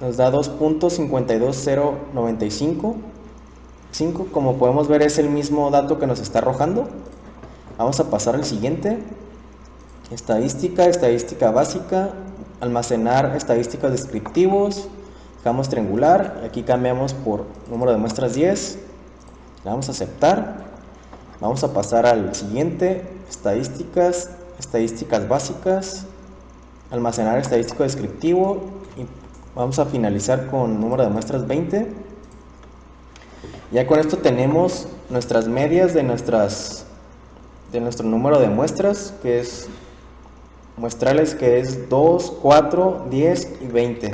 Nos da 2.52095. Como podemos ver, es el mismo dato que nos está arrojando. Vamos a pasar al siguiente, estadística, estadística básica, almacenar estadísticos descriptivos, dejamos triangular, aquí cambiamos por número de muestras 10, le vamos a aceptar, vamos a pasar al siguiente, estadísticas, estadísticas básicas, almacenar estadístico descriptivo y vamos a finalizar con número de muestras 20. Ya con esto tenemos nuestras medias de nuestro número de muestras, que es muestrales, que es 2, 4, 10 y 20.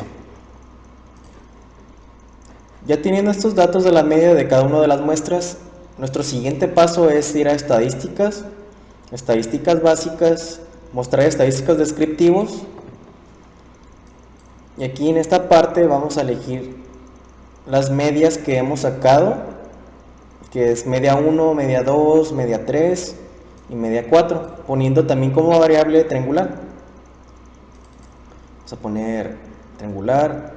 Ya teniendo estos datos de la media de cada una de las muestras, nuestro siguiente paso es ir a estadísticas, estadísticas básicas, mostrar estadísticos descriptivos, y aquí en esta parte vamos a elegir las medias que hemos sacado, que es media 1, media 2, media 3 y media 4, poniendo también como variable triangular. Vamos a poner triangular,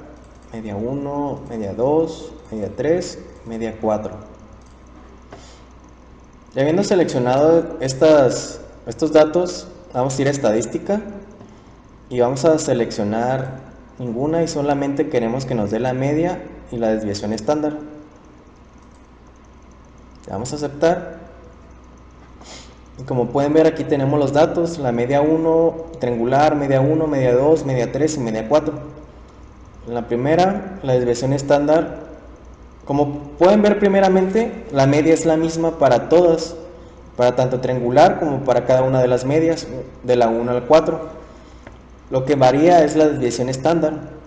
media 1, media 2, media 3, media 4. Ya habiendo seleccionado estos datos, vamos a ir a estadística y vamos a seleccionar ninguna y solamente queremos que nos dé la media y la desviación estándar. Le vamos a aceptar y como pueden ver aquí tenemos los datos, la media 1, triangular, media 1, media 2, media 3 y media 4. En la primera, la desviación estándar, como pueden ver primeramente, la media es la misma para todas, para tanto triangular como para cada una de las medias, de la 1 al 4. Lo que varía es la desviación estándar.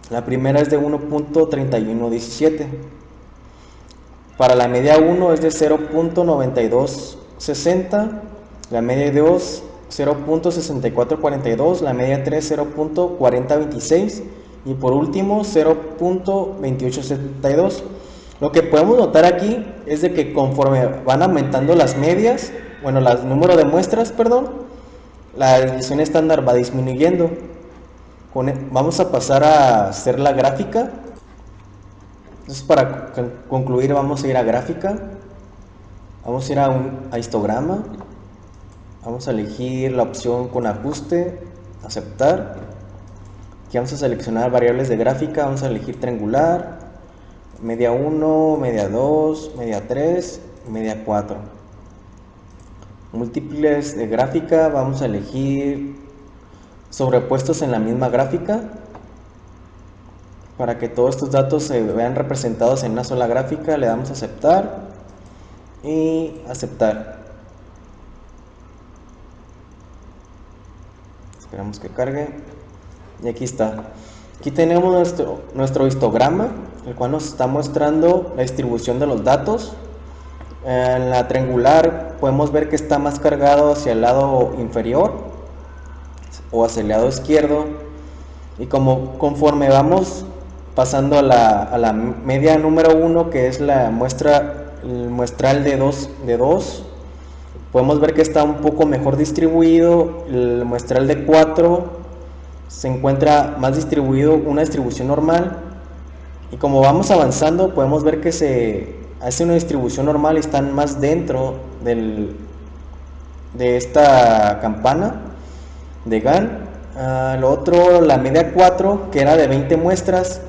La primera es de 1.3117. Para la media 1 es de 0.9260, la media 2 0.6442, la media 3 0.4026 y por último 0.2872. Lo que podemos notar aquí es de que conforme van aumentando las medias, bueno, el número de muestras, la desviación estándar va disminuyendo. Vamos a pasar a hacer la gráfica. Entonces, para concluir, vamos a ir a gráfica, vamos a ir a histograma, vamos a elegir la opción con ajuste, aceptar. Aquí vamos a seleccionar variables de gráfica, vamos a elegir triangular, media 1, media 2, media 3 y media 4. Múltiples de gráfica, vamos a elegir sobrepuestos en la misma gráfica, para que todos estos datos se vean representados en una sola gráfica. Le damos a aceptar y aceptar. Esperamos que cargue y aquí está. Aquí tenemos nuestro histograma, el cual nos está mostrando la distribución de los datos. En la triangular podemos ver que está más cargado hacia el lado inferior o hacia el lado izquierdo, y conforme vamos pasando a la media número 1, que es el muestral de 2, podemos ver que está un poco mejor distribuido. El muestral de 4 se encuentra más distribuido, una distribución normal, y como vamos avanzando podemos ver que se hace una distribución normal y están más dentro de esta campana de Gann. Lo otro, la media 4, que era de 20 muestras,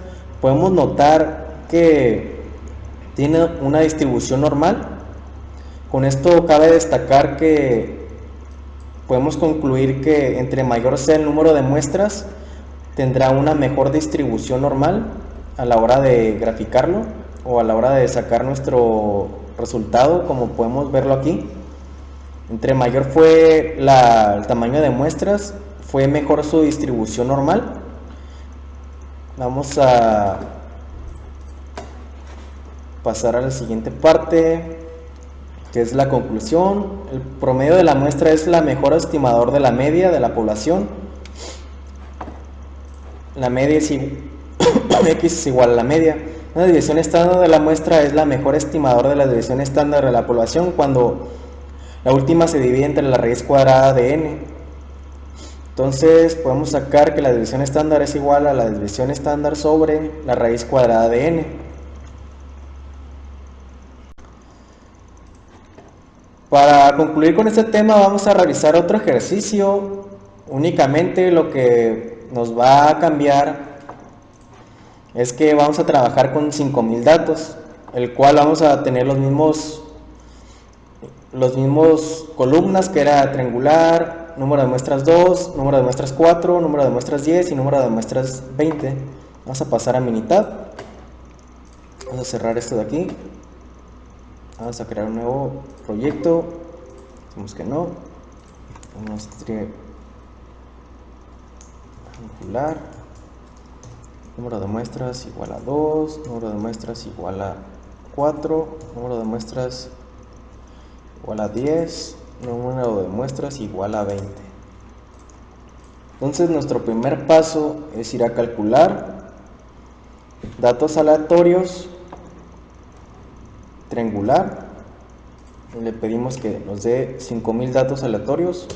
podemos notar que tiene una distribución normal. Con esto cabe destacar que podemos concluir que entre mayor sea el número de muestras, tendrá una mejor distribución normal a la hora de graficarlo o a la hora de sacar nuestro resultado, como podemos verlo aquí. Entre mayor fue el tamaño de muestras, fue mejor su distribución normal. Vamos a pasar a la siguiente parte, que es la conclusión. El promedio de la muestra es la mejor estimador de la media de la población. La media es X es igual a la media. La desviación estándar de la muestra es la mejor estimador de la desviación estándar de la población cuando la última se divide entre la raíz cuadrada de n. Entonces podemos sacar que la desviación estándar es igual a la desviación estándar sobre la raíz cuadrada de n. Para concluir con este tema vamos a realizar otro ejercicio. Únicamente lo que nos va a cambiar es que vamos a trabajar con 5000 datos, el cual vamos a tener los mismos columnas, que era triangular, número de muestras 2, número de muestras 4, número de muestras 10 y número de muestras 20. Vamos a pasar a Minitab. Vamos a cerrar esto de aquí. Vamos a crear un nuevo proyecto. Decimos que no. Vamos a triangular. Número de muestras igual a 2. Número de muestras igual a 4. Número de muestras igual a 10. Número de muestras igual a 20. Entonces nuestro primer paso es ir a calcular datos aleatorios, triangular. Le pedimos que nos dé 5000 datos aleatorios,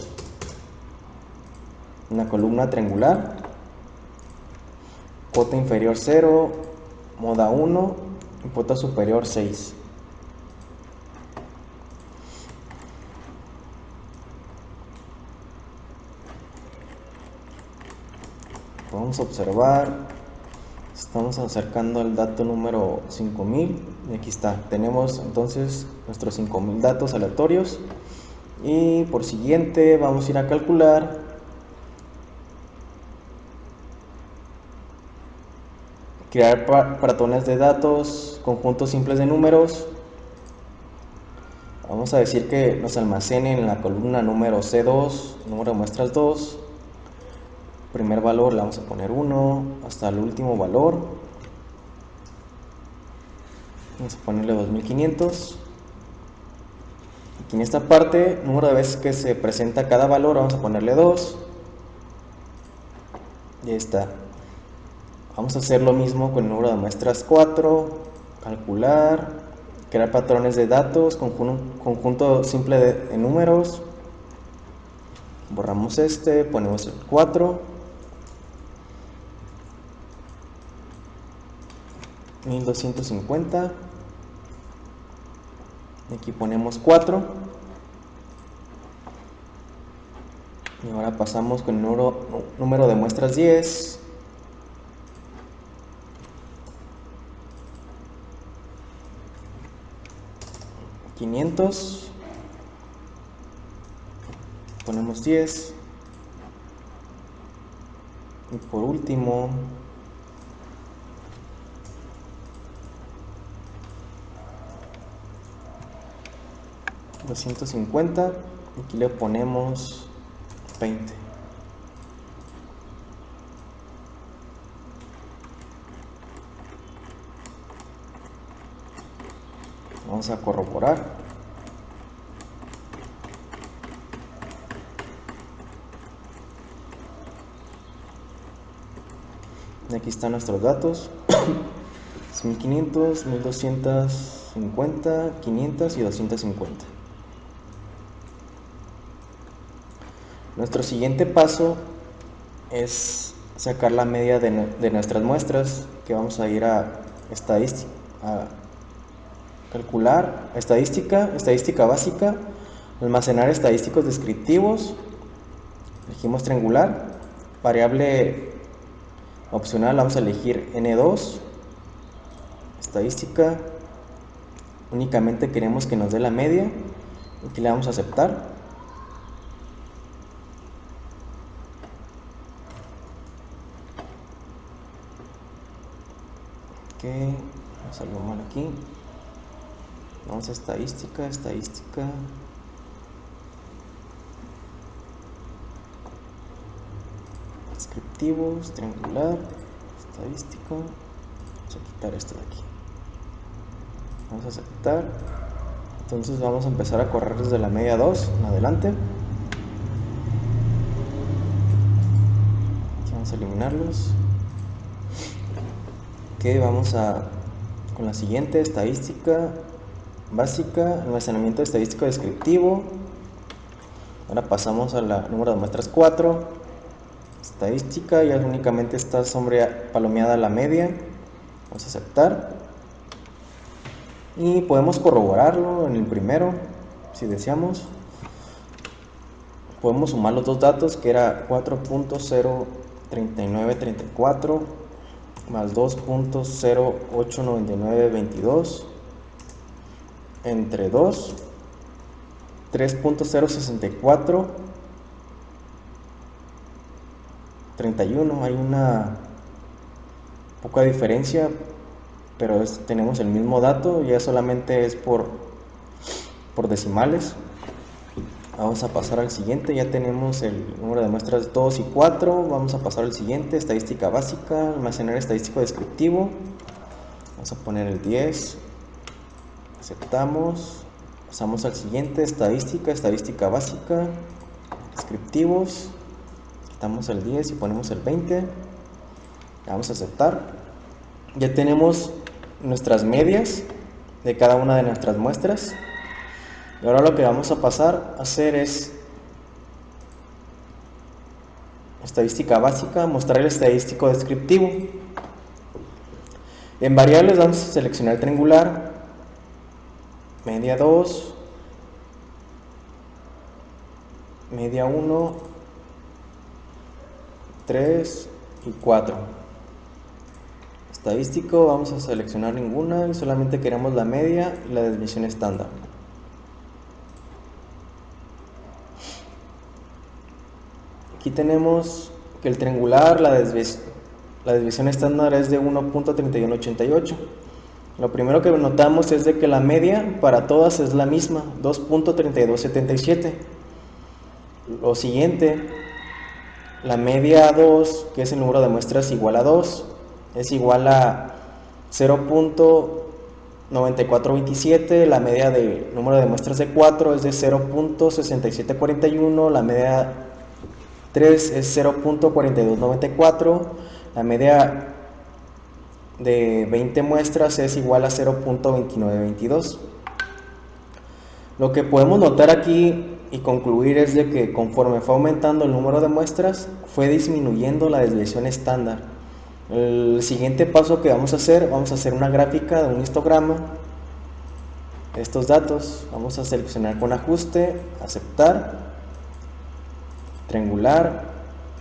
una columna triangular, cuota inferior 0, moda 1 y cuota superior 6. Podemos observar, estamos acercando al dato número 5000 y aquí está, tenemos entonces nuestros 5000 datos aleatorios. Y por siguiente vamos a ir a calcular crear patrones de datos, conjuntos simples de números. Vamos a decir que nos almacenen en la columna número C2, número de muestras 2. Primer valor le vamos a poner 1 hasta el último valor. Vamos a ponerle 2500. Aquí en esta parte, número de veces que se presenta cada valor, vamos a ponerle 2. Y ahí está. Vamos a hacer lo mismo con el número de muestras 4. Calcular, crear patrones de datos, conjunto simple de números. Borramos este, ponemos el 4. 1250. Aquí ponemos 4. Y ahora pasamos con el número de muestras 10. $500. Ponemos 10. Y por último, $250. Aquí le ponemos 20. Vamos a corroborar. Y aquí están nuestros datos. 1500, 1250, 500 y 250. Nuestro siguiente paso es sacar la media de nuestras muestras, que vamos a ir a estadística, a calcular estadística básica, almacenar estadísticos descriptivos. Elegimos triangular, variable opcional vamos a elegir N2, estadística, únicamente queremos que nos dé la media, aquí le vamos a aceptar. Me salió mal aquí. Vamos a estadística, descriptivos, triangular, estadística. Vamos a quitar esto de aquí. Vamos a aceptar. Entonces vamos a empezar a correr desde la media 2 en adelante. Aquí vamos a eliminarlos. Vamos con la siguiente, estadística básica, almacenamiento estadístico descriptivo. Ahora pasamos a la número de muestras 4, estadística, ya únicamente está palomeada la media. Vamos a aceptar y podemos corroborarlo en el primero. Si deseamos, podemos sumar los dos datos, que era 4.03934 más 2.089922 entre 2, 3.064 31. Hay una poca diferencia, pero tenemos el mismo dato, ya solamente es por decimales. Vamos a pasar al siguiente, ya tenemos el número de muestras 2 y 4. Vamos a pasar al siguiente, estadística básica, almacenar estadístico descriptivo. Vamos a poner el 10, aceptamos. Pasamos al siguiente, estadística básica, descriptivos. Quitamos el 10 y ponemos el 20. Vamos a aceptar. Ya tenemos nuestras medias de cada una de nuestras muestras. Y ahora lo que vamos a pasar a hacer es estadística básica, mostrar el estadístico descriptivo. En variables vamos a seleccionar triangular, media 2, media 1, 3 y 4. Estadístico, vamos a seleccionar ninguna y solamente queremos la media y la desviación estándar. Aquí tenemos que el triangular, la desviación estándar es de 1.3188. Lo primero que notamos es de que la media para todas es la misma, 2.3277. Lo siguiente, la media 2, que es el número de muestras igual a 2, es igual a 0.9427. La media del número de muestras de 4 es de 0.6741. La media 3 es 0.4294. La media de 20 muestras es igual a 0.2922. Lo que podemos notar aquí y concluir es de que conforme fue aumentando el número de muestras, fue disminuyendo la desviación estándar. El siguiente paso que vamos a hacer una gráfica de un histograma de estos datos. Vamos a seleccionar con ajuste, aceptar, triangular,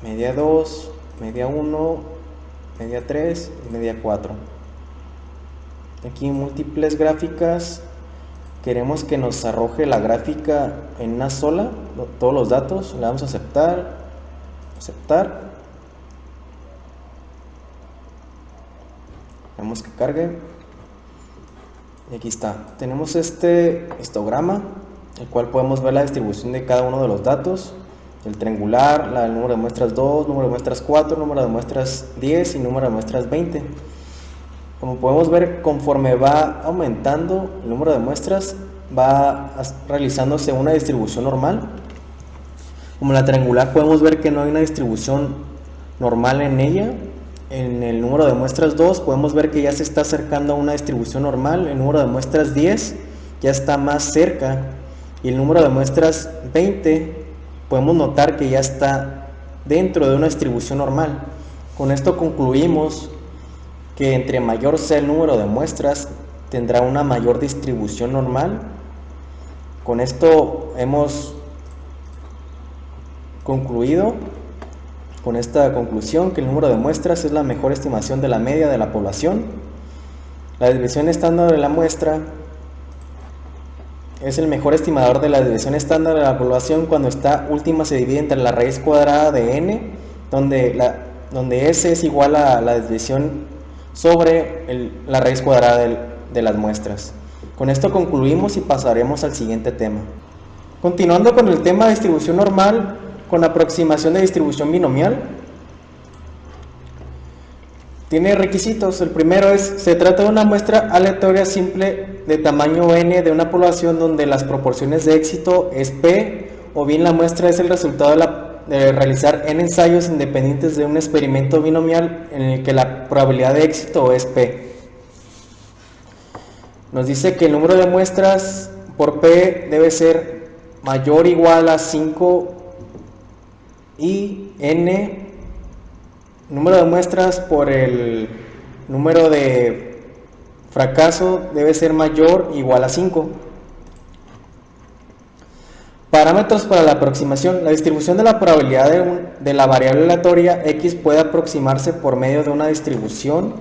media 2, media 1, media 3 y media 4. Aquí múltiples gráficas. Queremos que nos arroje la gráfica en una sola, todos los datos. Le damos a aceptar, aceptar. Vemos que cargue. Y aquí está. Tenemos este histograma, el cual podemos ver la distribución de cada uno de los datos. El triangular, el número de muestras 2, número de muestras 4, número de muestras 10 y número de muestras 20. Como podemos ver, conforme va aumentando el número de muestras, va realizándose una distribución normal. Como la triangular, podemos ver que no hay una distribución normal en ella. En el número de muestras 2 podemos ver que ya se está acercando a una distribución normal. El número de muestras 10 ya está más cerca. Y el número de muestras 20 podemos notar que ya está dentro de una distribución normal. Con esto concluimos que entre mayor sea el número de muestras, tendrá una mayor distribución normal. Con esto hemos concluido con esta conclusión que el número de muestras es la mejor estimación de la media de la población. La desviación estándar de la muestra es el mejor estimador de la desviación estándar de la población cuando esta última se divide entre la raíz cuadrada de n, donde s es igual a la desviación sobre la raíz cuadrada de las muestras. Con esto concluimos y pasaremos al siguiente tema. Continuando con el tema de distribución normal con aproximación de distribución binomial, tiene requisitos. El primero es, se trata de una muestra aleatoria simple de tamaño n de una población donde las proporciones de éxito es p, o bien la muestra es el resultado de realizar n ensayos independientes de un experimento binomial en el que la probabilidad de éxito es p. Nos dice que el número de muestras por p debe ser mayor o igual a 5 y n, número de muestras por el número de fracaso debe ser mayor o igual a 5. Parámetros para la aproximación. La distribución de la probabilidad de la variable aleatoria x puede aproximarse por medio de una distribución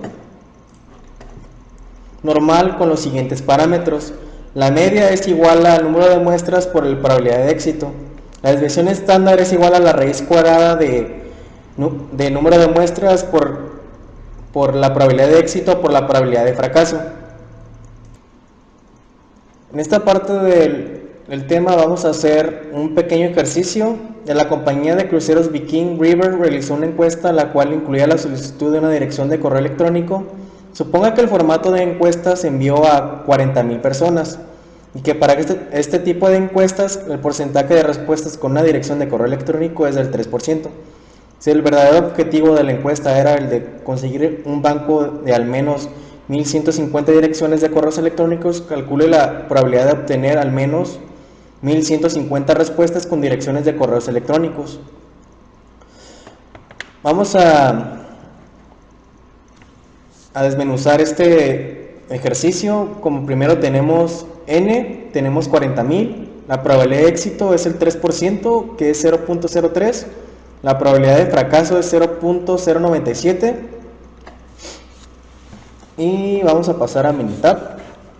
normal con los siguientes parámetros. La media es igual al número de muestras por la probabilidad de éxito. La desviación estándar es igual a la raíz cuadrada de número de muestras por la probabilidad de éxito por la probabilidad de fracaso. En esta parte del tema vamos a hacer un pequeño ejercicio. De la compañía de cruceros Viking River realizó una encuesta la cual incluía la solicitud de una dirección de correo electrónico. Suponga que el formato de encuesta se envió a 40,000 personas y que para este tipo de encuestas el porcentaje de respuestas con una dirección de correo electrónico es del 3%. Si el verdadero objetivo de la encuesta era el de conseguir un banco de al menos 1150 direcciones de correos electrónicos, calcule la probabilidad de obtener al menos 1150 respuestas con direcciones de correos electrónicos. Vamos a desmenuzar este ejercicio. Como primero tenemos n, tenemos 40,000, la probabilidad de éxito es el 3%, que es 0.03, la probabilidad de fracaso es 0.097, y vamos a pasar a Minitab.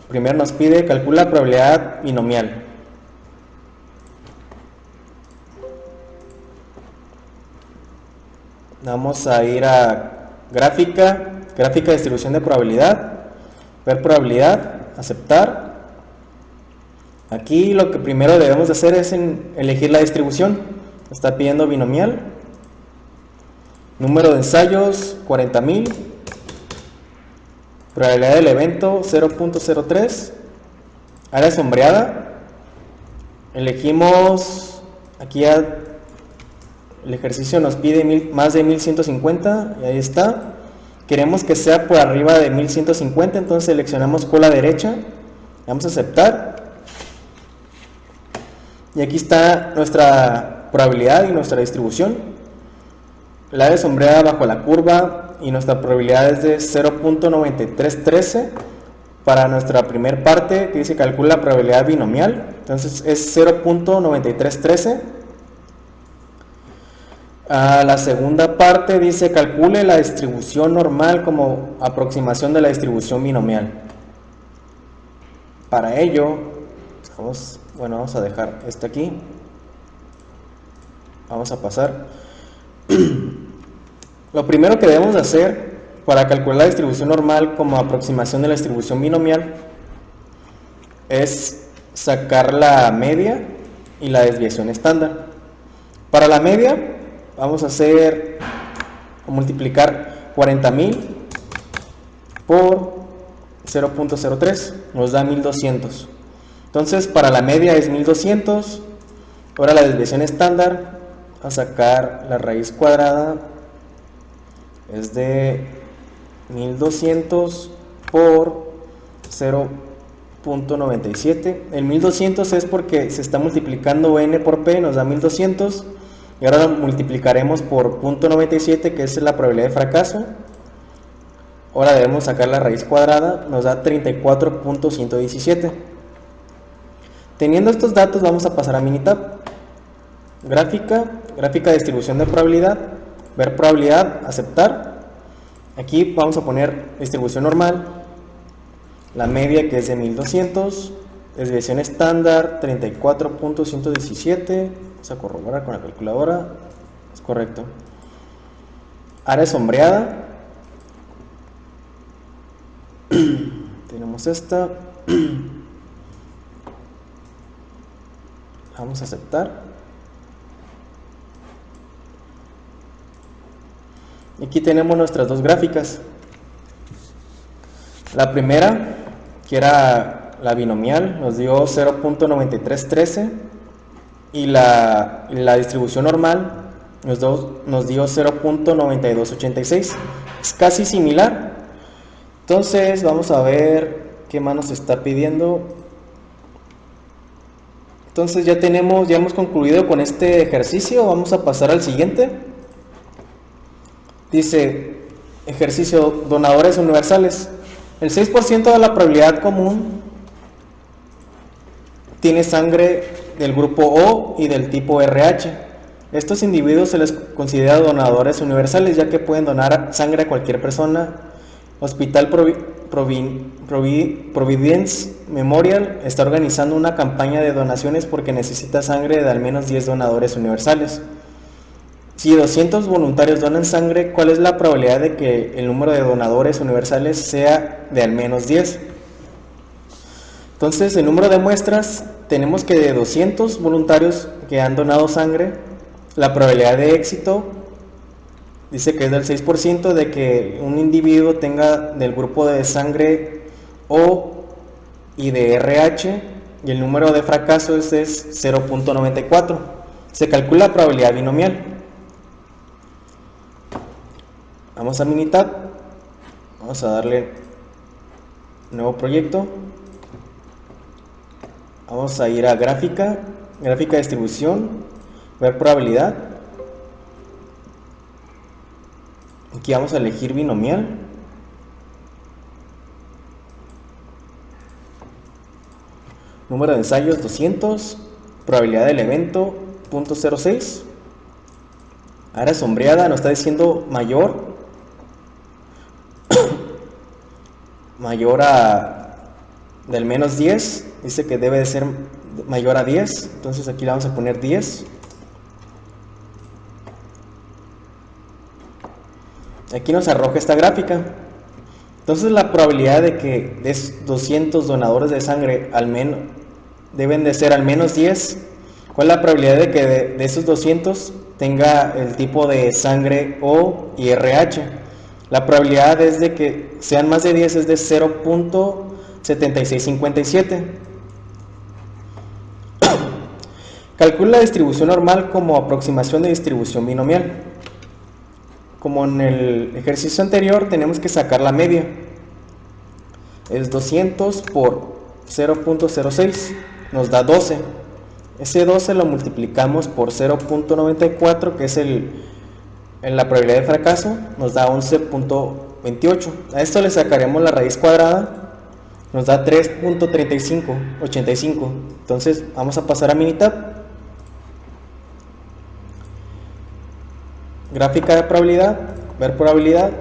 Primero nos pide calcula la probabilidad binomial. Vamos a ir a gráfica de distribución de probabilidad, ver probabilidad, aceptar. Aquí lo que primero debemos de hacer es elegir la distribución. Está pidiendo binomial, número de ensayos 40,000, probabilidad del evento 0.03, área sombreada. Elegimos aquí el ejercicio nos pide más de 1150 y ahí está. Queremos que sea por arriba de 1150, entonces seleccionamos cola derecha, vamos a aceptar. Y aquí está nuestra probabilidad y nuestra distribución. La área sombreada bajo la curva y nuestra probabilidad es de 0.9313 para nuestra primera parte que dice calcula la probabilidad binomial, entonces es 0.9313. La segunda parte dice calcule la distribución normal como aproximación de la distribución binomial. Para ello, vamos a dejar esto aquí. Vamos a pasar. Lo primero que debemos hacer para calcular la distribución normal como aproximación de la distribución binomial es sacar la media y la desviación estándar. Para la media vamos a multiplicar 40,000 por 0.03, nos da 1200. Entonces para la media es 1200. Ahora la desviación estándar, a sacar la raíz cuadrada, es de 1200 por 0.97. El 1200 es porque se está multiplicando n por p, nos da 1200. Y ahora lo multiplicaremos por 0.97, que es la probabilidad de fracaso. Ahora debemos sacar la raíz cuadrada, nos da 34.117. Teniendo estos datos vamos a pasar a Minitab. Gráfica de distribución de probabilidad, ver probabilidad, aceptar. Aquí vamos a poner distribución normal, la media que es de 1200, desviación estándar 34.117. Vamos a corroborar con la calculadora, es correcto. Área sombreada, tenemos esta, vamos a aceptar. Aquí tenemos nuestras dos gráficas. La primera, que era la binomial, nos dio 0.9313 y la distribución normal nos dio 0.9286. Es casi similar. Entonces vamos a ver qué más nos está pidiendo. Entonces ya hemos concluido con este ejercicio. Vamos a pasar al siguiente. Dice, ejercicio donadores universales. El 6% de la probabilidad común tiene sangre del grupo O y del tipo RH. Estos individuos se les considera donadores universales, ya que pueden donar sangre a cualquier persona. Hospital Providence Memorial está organizando una campaña de donaciones porque necesita sangre de al menos 10 donadores universales. Si 200 voluntarios donan sangre, ¿cuál es la probabilidad de que el número de donadores universales sea de al menos 10? Entonces, el número de muestras, tenemos que de 200 voluntarios que han donado sangre, la probabilidad de éxito dice que es del 6% de que un individuo tenga del grupo de sangre O y de RH, y el número de fracasos es 0.94. Se calcula la probabilidad binomial. Vamos a Minitab, vamos a darle nuevo proyecto, vamos a ir a gráfica de distribución, ver probabilidad. Aquí vamos a elegir binomial. Número de ensayos 200, probabilidad del evento 0.06. Área sombreada nos está diciendo mayor a del menos 10, dice que debe de ser mayor a 10, entonces aquí le vamos a poner 10. Aquí nos arroja esta gráfica. Entonces la probabilidad de que de 200 donadores de sangre al menos deben de ser al menos 10. ¿Cuál es la probabilidad de que de esos 200 tenga el tipo de sangre O y RH? La probabilidad es de que sean más de 10 es de 0.7657. Calcula la distribución normal como aproximación de distribución binomial. Como en el ejercicio anterior, tenemos que sacar la media. Es 200 por 0.06, nos da 12. Ese 12 lo multiplicamos por 0.94, que es la probabilidad de fracaso, nos da 11.28. A esto le sacaremos la raíz cuadrada, nos da 3.3585. Entonces vamos a pasar a Minitab. Gráfica de probabilidad, ver probabilidad.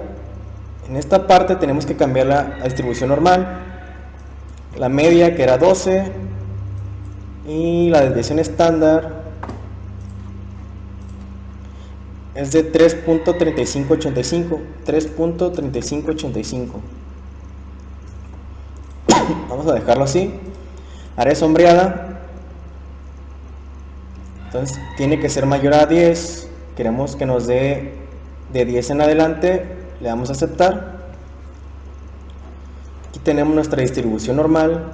En esta parte tenemos que cambiar la distribución normal, la media que era 12 y la desviación estándar es de 3.3585. 3.3585. Vamos a dejarlo así. Área sombreada, entonces tiene que ser mayor a 10. Queremos que nos dé de 10 en adelante, le damos a aceptar. Aquí tenemos nuestra distribución normal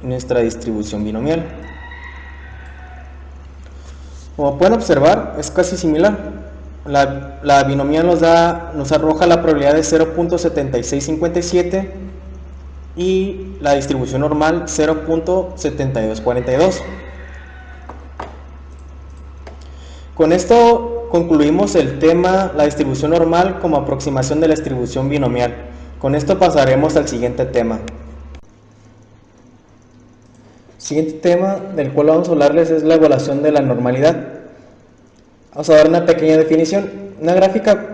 y nuestra distribución binomial. Como pueden observar, es casi similar. La binomial nos arroja la probabilidad de 0.7657 y la distribución normal 0.7242. Con esto concluimos el tema, la distribución normal como aproximación de la distribución binomial. Con esto pasaremos al siguiente tema. Siguiente tema del cual vamos a hablarles es la evaluación de la normalidad. Vamos a dar una pequeña definición. Una gráfica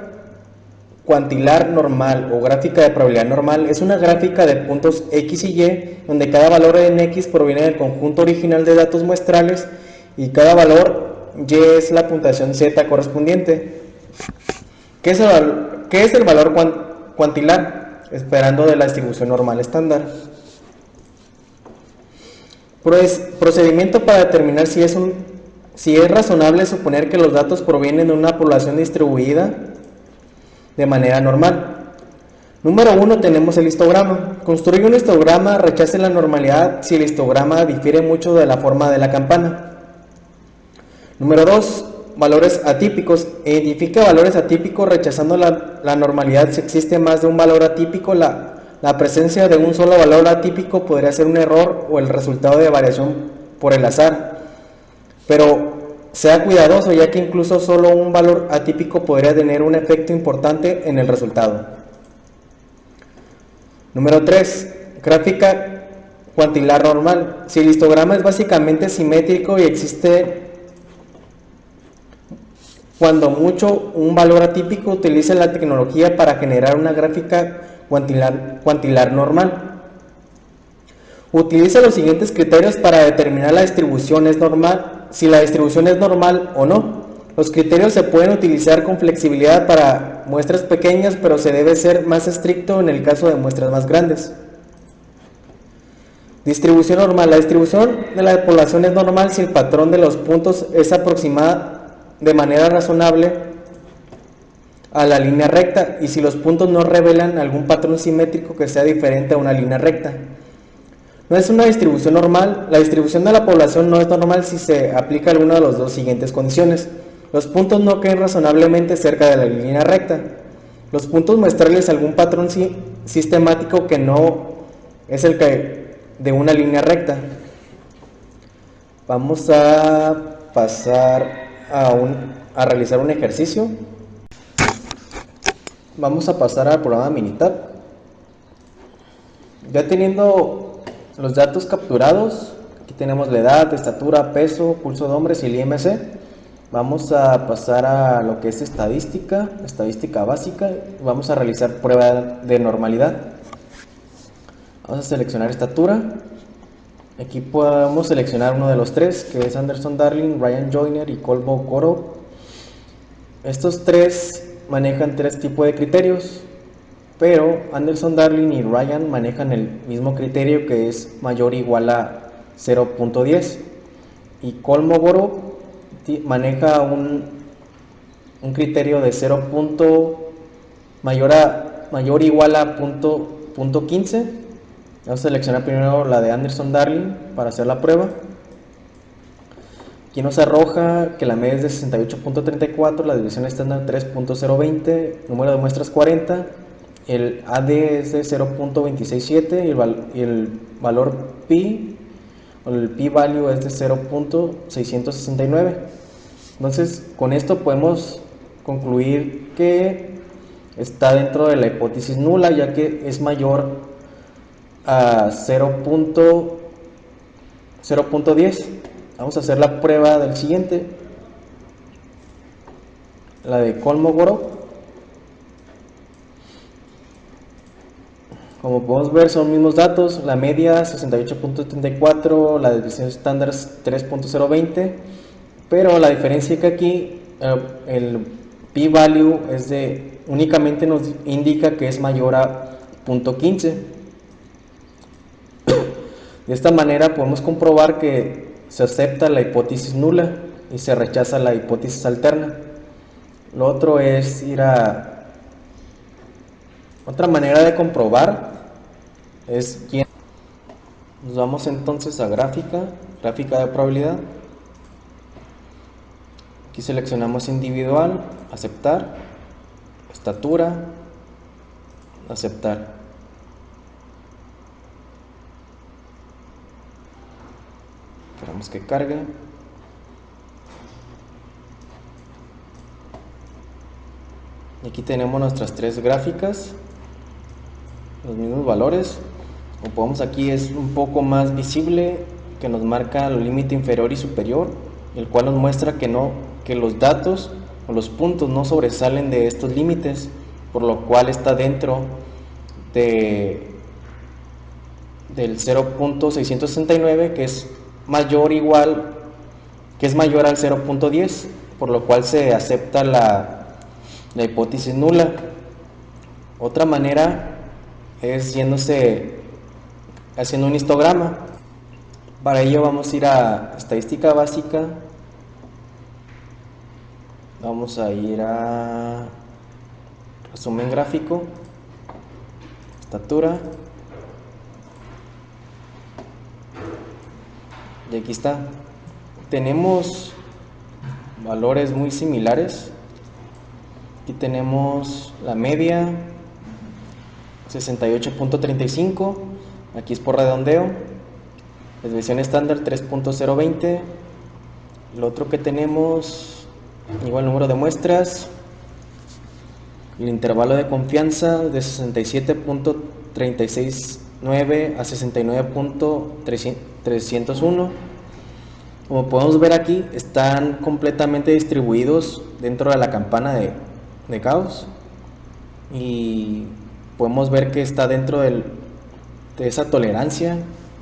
cuantilar normal o gráfica de probabilidad normal es una gráfica de puntos X y Y donde cada valor en X proviene del conjunto original de datos muestrales y cada valor Y es la puntuación Z correspondiente. ¿Qué es el valor cuantilar? Esperando de la distribución normal estándar. Procedimiento para determinar si es razonable suponer que los datos provienen de una población distribuida de manera normal. Número 1, tenemos el histograma. Construye un histograma, rechace la normalidad si el histograma difiere mucho de la forma de la campana. Número 2, valores atípicos. Identifica valores atípicos rechazando la normalidad si existe más de un valor atípico. La presencia de un solo valor atípico podría ser un error o el resultado de variación por el azar. Pero sea cuidadoso, ya que incluso solo un valor atípico podría tener un efecto importante en el resultado. Número 3, gráfica cuantilar normal. Si el histograma es básicamente simétrico y existe cuando mucho un valor atípico, utiliza la tecnología para generar una gráfica cuantilar normal. Utiliza los siguientes criterios para determinar la distribución es normal, si la distribución es normal o no. Los criterios se pueden utilizar con flexibilidad para muestras pequeñas, pero se debe ser más estricto en el caso de muestras más grandes. Distribución normal. La distribución de la población es normal si el patrón de los puntos es aproximada de manera razonable a la línea recta y si los puntos no revelan algún patrón simétrico que sea diferente a una línea recta. No es una distribución normal. La distribución de la población no es normal si se aplica alguna de las dos siguientes condiciones. Los puntos no queden razonablemente cerca de la línea recta. Los puntos muestrarles algún patrón sistemático que no es el que de una línea recta. Vamos a pasar a realizar un ejercicio. Vamos a pasar al programa Minitab. Ya teniendo los datos capturados, aquí tenemos la edad, estatura, peso, pulso de hombres y el IMC. Vamos a pasar a lo que es estadística básica. Vamos a realizar prueba de normalidad. Vamos a seleccionar estatura. Aquí podemos seleccionar uno de los tres, que es Anderson Darling, Ryan Joyner y Kolmogorov. Estos tres manejan tres tipos de criterios, pero Anderson Darling y Ryan manejan el mismo criterio, que es mayor o igual a 0.10, y Kolmogorov maneja un criterio de 0. Mayor o igual a punto 15. Vamos a seleccionar primero la de Anderson Darling para hacer la prueba. Aquí nos arroja que la media es de 68.34, la desviación estándar 3.020, número de muestras 40, el AD es de 0.267 y el valor pi, o el p-value es de 0.669. Entonces, con esto podemos concluir que está dentro de la hipótesis nula, ya que es mayor a 0.10. Vamos a hacer la prueba del siguiente, la de Kolmogorov. Como podemos ver, son los mismos datos, la media 68.34, la desviación estándar 3.020, pero la diferencia es que aquí el p-value únicamente nos indica que es mayor a 0.15. De esta manera podemos comprobar que se acepta la hipótesis nula y se rechaza la hipótesis alterna. Lo otro es ir a otra manera de comprobar, nos vamos entonces a gráfica de probabilidad. Aquí seleccionamos individual, aceptar, estatura, aceptar. Esperamos que cargue. Y aquí tenemos nuestras tres gráficas, los mismos valores. Como podemos, aquí es un poco más visible, que nos marca el límite inferior y superior, el cual nos muestra que los datos o los puntos no sobresalen de estos límites, por lo cual está dentro del 0.669, que es mayor al 0.10, por lo cual se acepta la hipótesis nula. Otra manera es haciendo un histograma. Para ello vamos a ir a estadística básica, vamos a ir a resumen gráfico, estatura, y aquí está. Tenemos valores muy similares. Aquí tenemos la media 68.35, aquí es por redondeo, desviación estándar 3.020. Lo otro que tenemos, igual número de muestras, el intervalo de confianza de 67.36 9 a 69.301. Como podemos ver aquí, están completamente distribuidos dentro de la campana de Gauss, y podemos ver que está dentro de esa tolerancia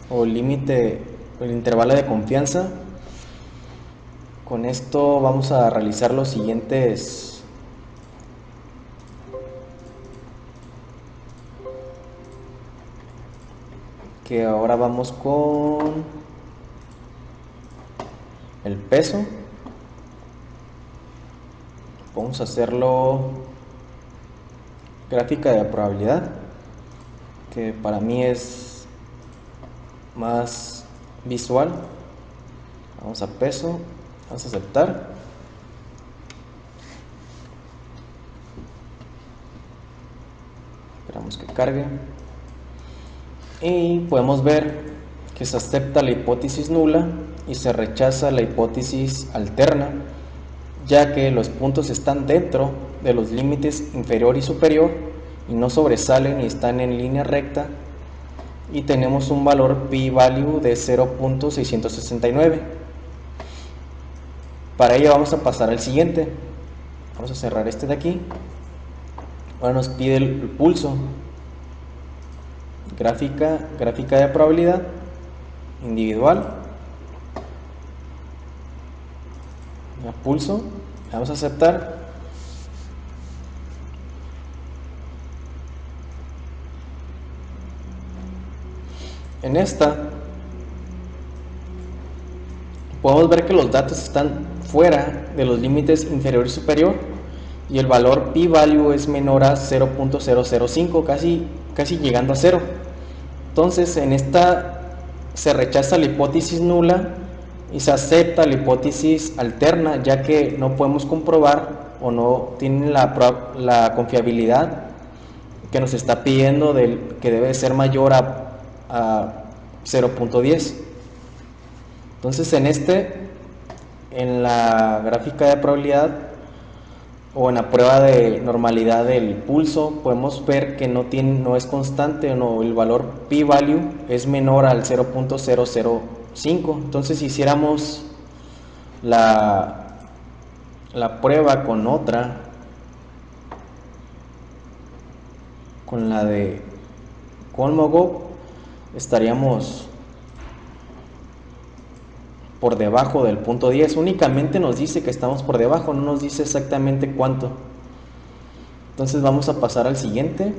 o límite, el intervalo de confianza. Con esto vamos a realizar los siguientes que ahora vamos con el peso. Vamos a hacerlo gráfica de probabilidad, que para mí es más visual. Vamos a peso, vamos a aceptar. Esperamos que cargue. Y podemos ver que se acepta la hipótesis nula y se rechaza la hipótesis alterna, ya que los puntos están dentro de los límites inferior y superior y no sobresalen y están en línea recta, y tenemos un valor p-value de 0.669. Para ello vamos a pasar al siguiente. Vamos a cerrar este de aquí. Ahora nos pide el pulso. Gráfica de probabilidad individual. Ya, pulso. Vamos a aceptar. En esta podemos ver que los datos están fuera de los límites inferior y superior, y el valor p-value es menor a 0.005, casi llegando a 0. Entonces en esta se rechaza la hipótesis nula y se acepta la hipótesis alterna, ya que no podemos comprobar o no tiene la confiabilidad que nos está pidiendo que debe ser mayor a 0.10. Entonces en la gráfica de probabilidad o en la prueba de normalidad del pulso, podemos ver que no es constante, o el valor p-value es menor al 0.005. Entonces si hiciéramos la prueba con la de Kolmogorov, estaríamos por debajo del punto 10. Únicamente nos dice que estamos por debajo, no nos dice exactamente cuánto. Entonces vamos a pasar al siguiente.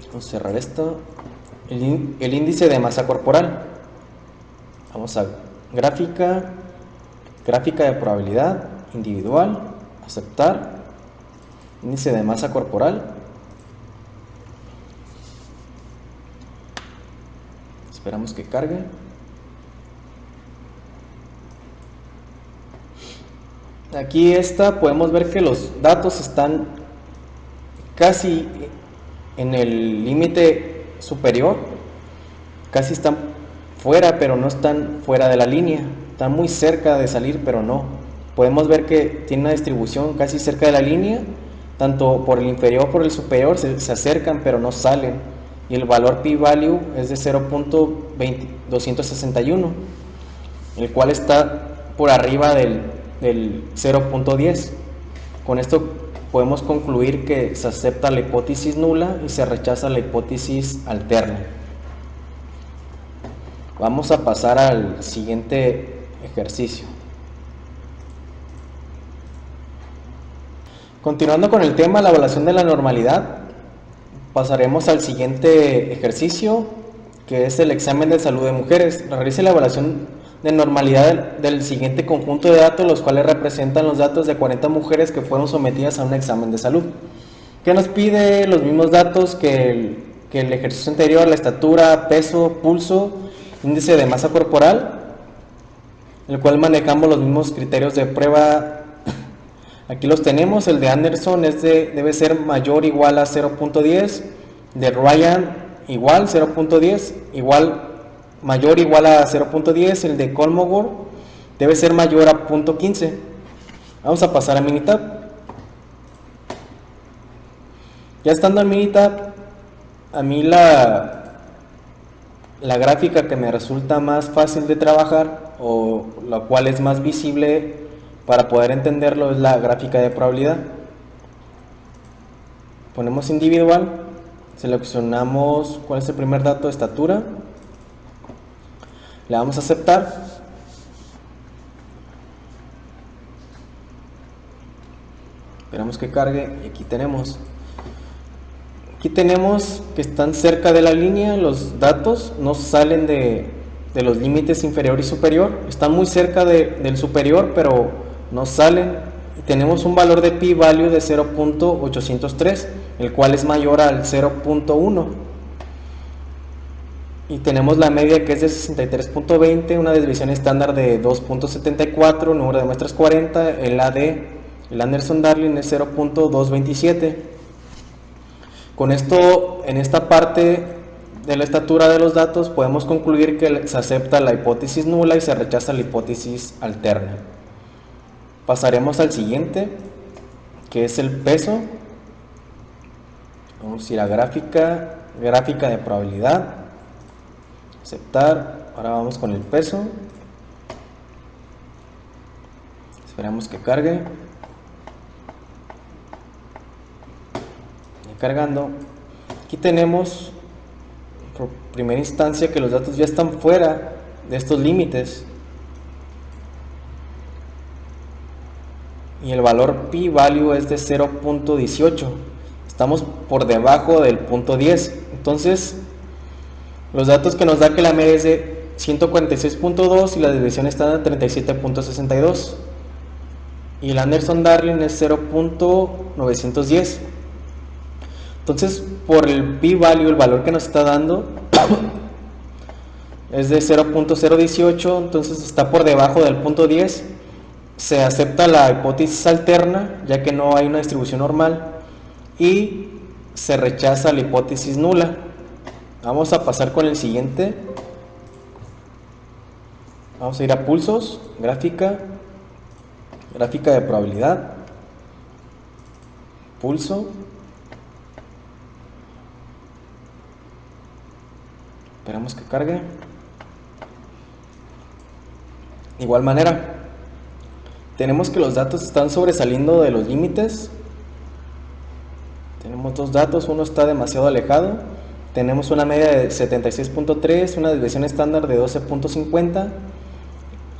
Vamos a cerrar esto. El índice de masa corporal. Vamos a gráfica de probabilidad individual, aceptar. Índice de masa corporal. Esperamos que cargue. Aquí podemos ver que los datos están casi en el límite superior, casi están fuera, pero no están fuera de la línea, están muy cerca de salir, pero no. Podemos ver que tiene una distribución casi cerca de la línea, tanto por el inferior como por el superior se acercan, pero no salen, y el valor p-value es de 0.261, el cual está por arriba del 0.10. Con esto podemos concluir que se acepta la hipótesis nula y se rechaza la hipótesis alterna. Vamos a pasar al siguiente ejercicio. Continuando con el tema, la evaluación de la normalidad, pasaremos al siguiente ejercicio, que es el examen de salud de mujeres. Realice la evaluación de normalidad del siguiente conjunto de datos, los cuales representan los datos de 40 mujeres que fueron sometidas a un examen de salud, que nos pide los mismos datos que el ejercicio anterior: la estatura, peso, pulso, índice de masa corporal, el cual manejamos los mismos criterios de prueba. Aquí los tenemos. El de Anderson debe ser mayor o igual a 0.10, de Ryan igual 0.10, mayor o igual a 0.10, el de Kolmogorov debe ser mayor a 0.15. Vamos a pasar a Minitab. Ya estando en Minitab, a mí la La gráfica que me resulta más fácil de trabajar o la cual es más visible para poder entenderlo es la gráfica de probabilidad. Ponemos individual, seleccionamos cuál es el primer dato de estatura, le damos a aceptar. Esperamos que cargue y aquí tenemos que están cerca de la línea, los datos no salen de los límites inferior y superior, están muy cerca del superior pero no salen. Tenemos un valor de p-value de 0.803, el cual es mayor al 0.1. Y tenemos la media que es de 63.20, una desviación estándar de 2.74, número de muestras 40, el AD, el Anderson-Darling es 0.227. Con esto, en esta parte de la estatura de los datos, podemos concluir que se acepta la hipótesis nula y se rechaza la hipótesis alterna. Pasaremos al siguiente, que es el peso. Vamos a ir a gráfica de probabilidad, aceptar. Ahora vamos con el peso. Esperamos que cargue. Cargando. Aquí tenemos por primera instancia que los datos ya están fuera de estos límites y el valor p-value es de 0.18. Estamos por debajo del punto 10. Entonces los datos que nos da que la media es de 146.2 y la desviación está en 37.62 y el Anderson-Darling es 0.910. Entonces, por el p-value, el valor que nos está dando es de 0.018, entonces está por debajo del punto 10. Se acepta la hipótesis alterna, ya que no hay una distribución normal, y se rechaza la hipótesis nula. Vamos a pasar con el siguiente. Vamos a ir a pulsos, gráfica de probabilidad, pulso. Esperamos que cargue. De igual manera, tenemos que los datos están sobresaliendo de los límites. Tenemos dos datos, uno está demasiado alejado. Tenemos una media de 76.3, una desviación estándar de 12.50,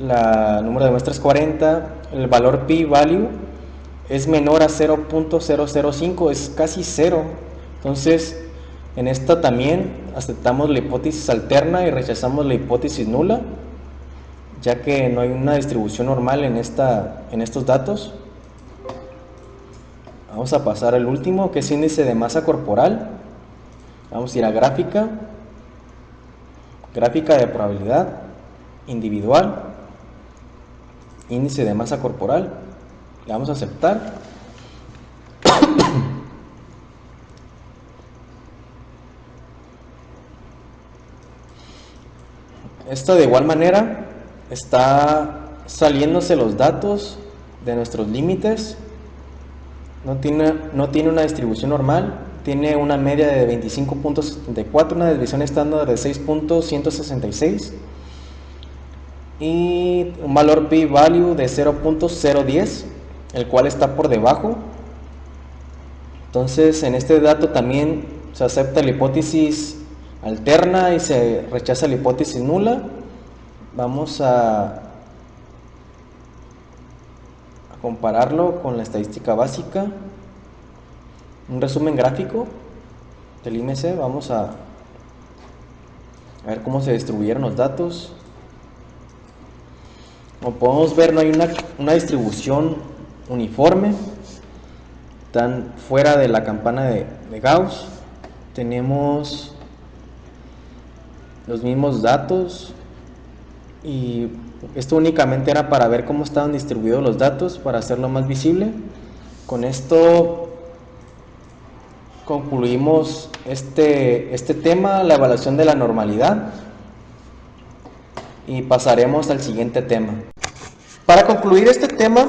la número de muestras 40, el valor p-value es menor a 0.005, es casi cero. Entonces, en esta también aceptamos la hipótesis alterna y rechazamos la hipótesis nula, ya que no hay una distribución normal en estos datos. Vamos a pasar al último, que es índice de masa corporal. Vamos a ir a gráfica de probabilidad, individual, índice de masa corporal. Le vamos a aceptar. Esto de igual manera está saliéndose los datos de nuestros límites. No tiene una distribución normal, tiene una media de 25.74, una desviación estándar de 6.166 y un valor p-value de 0.010, el cual está por debajo. Entonces, en este dato también se acepta la hipótesis alterna y se rechaza la hipótesis nula. Vamos a compararlo con la estadística básica. Un resumen gráfico del IMC. Vamos a ver cómo se distribuyeron los datos. Como podemos ver, no hay una distribución uniforme. Están fuera de la campana de Gauss. Tenemos los mismos datos y esto únicamente era para ver cómo estaban distribuidos los datos, para hacerlo más visible. Con esto concluimos este tema, la evaluación de la normalidad, y pasaremos al siguiente tema. Para concluir este tema,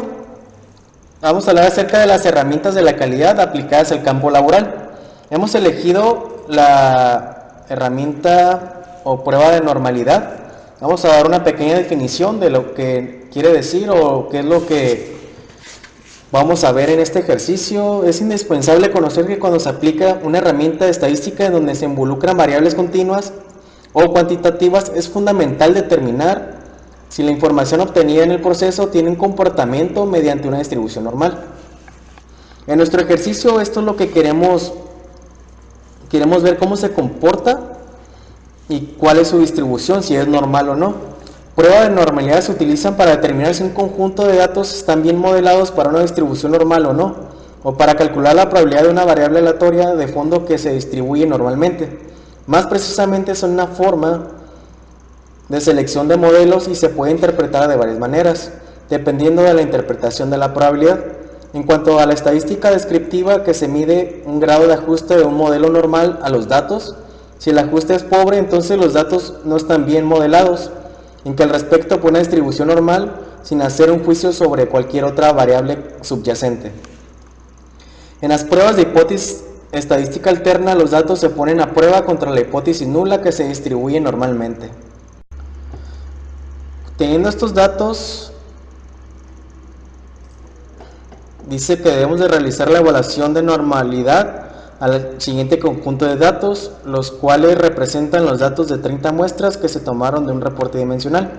vamos a hablar acerca de las herramientas de la calidad aplicadas al campo laboral. Hemos elegido la herramienta o prueba de normalidad. Vamos a dar una pequeña definición de lo que quiere decir o qué es lo que vamos a ver en este ejercicio. Es indispensable conocer que cuando se aplica una herramienta de estadística en donde se involucran variables continuas o cuantitativas, es fundamental determinar si la información obtenida en el proceso tiene un comportamiento mediante una distribución normal. En nuestro ejercicio esto es lo que queremos ver cómo se comporta y cuál es su distribución, si es normal o no. Pruebas de normalidad se utilizan para determinar si un conjunto de datos están bien modelados para una distribución normal o no, o para calcular la probabilidad de una variable aleatoria de fondo que se distribuye normalmente. Más precisamente son una forma de selección de modelos y se puede interpretar de varias maneras, dependiendo de la interpretación de la probabilidad. En cuanto a la estadística descriptiva, que se mide un grado de ajuste de un modelo normal a los datos. Si el ajuste es pobre, entonces los datos no están bien modelados. En que al respecto por una distribución normal, sin hacer un juicio sobre cualquier otra variable subyacente. En las pruebas de hipótesis estadística alterna, los datos se ponen a prueba contra la hipótesis nula que se distribuye normalmente. Teniendo estos datos, dice que debemos de realizar la evaluación de normalidad al siguiente conjunto de datos, los cuales representan los datos de 30 muestras que se tomaron de un reporte dimensional.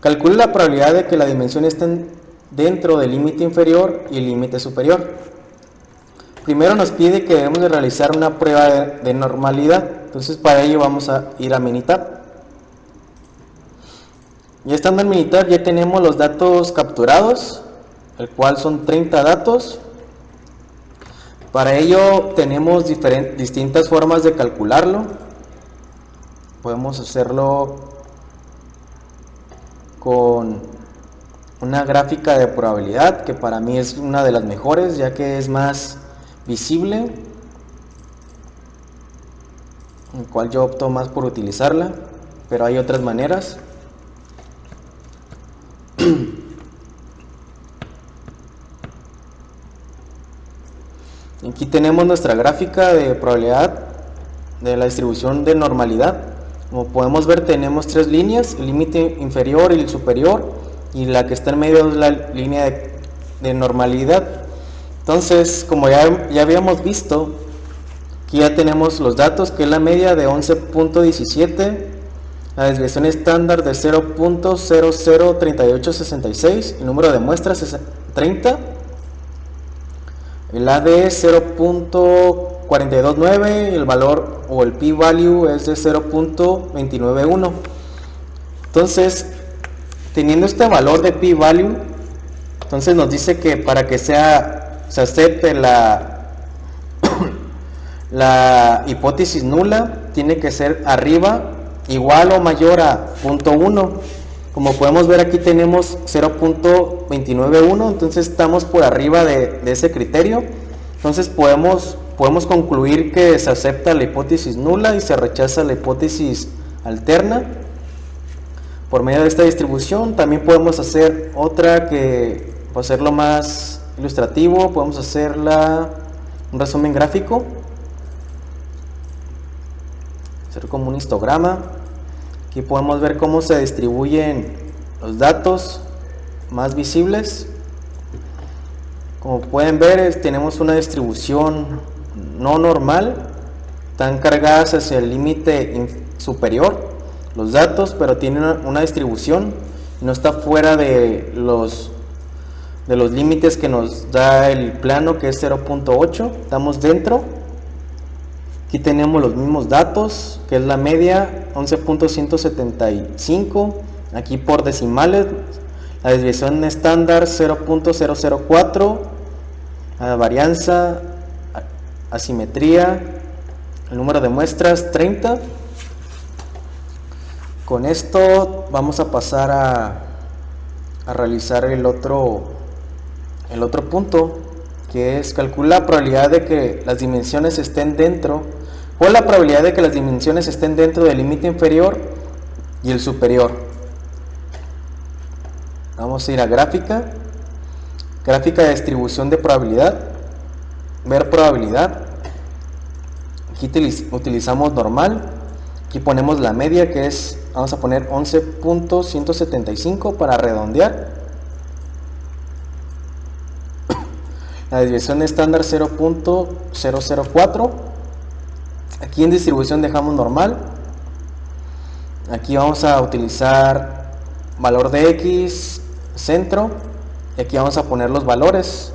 Calcule la probabilidad de que la dimensión esté dentro del límite inferior y el límite superior. Primero nos pide que debemos de realizar una prueba de normalidad, entonces para ello vamos a ir a Minitab. Ya estando en Minitab ya tenemos los datos capturados, el cual son 30 datos. Para ello tenemos distintas formas de calcularlo. Podemos hacerlo con una gráfica de probabilidad, que para mí es una de las mejores, ya que es más visible, en cual yo opto más por utilizarla, pero hay otras maneras. Aquí tenemos nuestra gráfica de probabilidad de la distribución de normalidad. Como podemos ver, tenemos tres líneas, el límite inferior y el superior, y la que está en medio es la línea de normalidad. Entonces, como ya habíamos visto, aquí ya tenemos los datos, que es la media de 11.17, la desviación estándar de 0.003866, el número de muestras es 30, el AD es 0.429, el valor o el p-value es de 0.291. Entonces, teniendo este valor de p-value, entonces nos dice que para que se acepte la hipótesis nula, tiene que ser arriba, igual o mayor a 0.1. Como podemos ver, aquí tenemos 0.291, entonces estamos por arriba de ese criterio. Entonces podemos concluir que se acepta la hipótesis nula y se rechaza la hipótesis alterna. Por medio de esta distribución también podemos hacer otra que, para hacerlo más ilustrativo, podemos hacer un resumen gráfico, hacer como un histograma. Aquí podemos ver cómo se distribuyen los datos más visibles. Como pueden ver, tenemos una distribución no normal, están cargadas hacia el límite superior los datos, pero tienen una distribución, no está fuera de los límites que nos da el plano, que es 0.8, estamos dentro. Aquí tenemos los mismos datos, que es la media 11.175, aquí por decimales, la desviación estándar 0.004, la varianza, asimetría, el número de muestras 30. Con esto vamos a pasar a realizar el otro punto, que es calcular la probabilidad de que las dimensiones estén dentro, o la probabilidad de que las dimensiones estén dentro del límite inferior y el superior. Vamos a ir a gráfica de distribución de probabilidad, ver probabilidad. Aquí utilizamos normal. Aquí ponemos la media, que es, vamos a poner 11.175 para redondear. La desviación estándar 0.004. Aquí en distribución dejamos normal. Aquí vamos a utilizar valor de X, centro, y aquí vamos a poner los valores,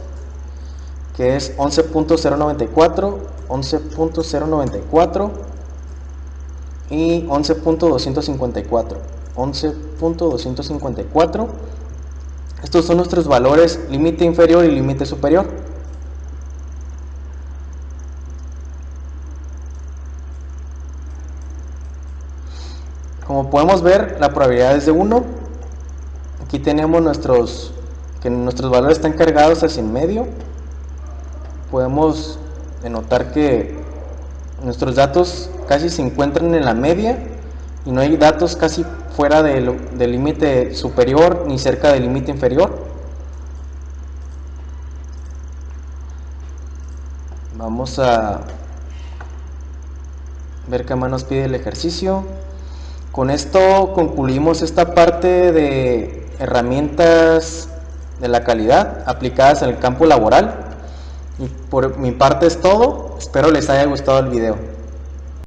que es 11.094, 11.094 y 11.254. 11.254. Estos son nuestros valores límite inferior y límite superior. Como podemos ver, la probabilidad es de 1. Aquí tenemos nuestros valores están cargados hacia en medio. Podemos notar que nuestros datos casi se encuentran en la media y no hay datos casi fuera del límite superior ni cerca del límite inferior. Vamos a ver qué más nos pide el ejercicio. Con esto concluimos esta parte de herramientas de la calidad aplicadas en el campo laboral. Y por mi parte es todo. Espero les haya gustado el video.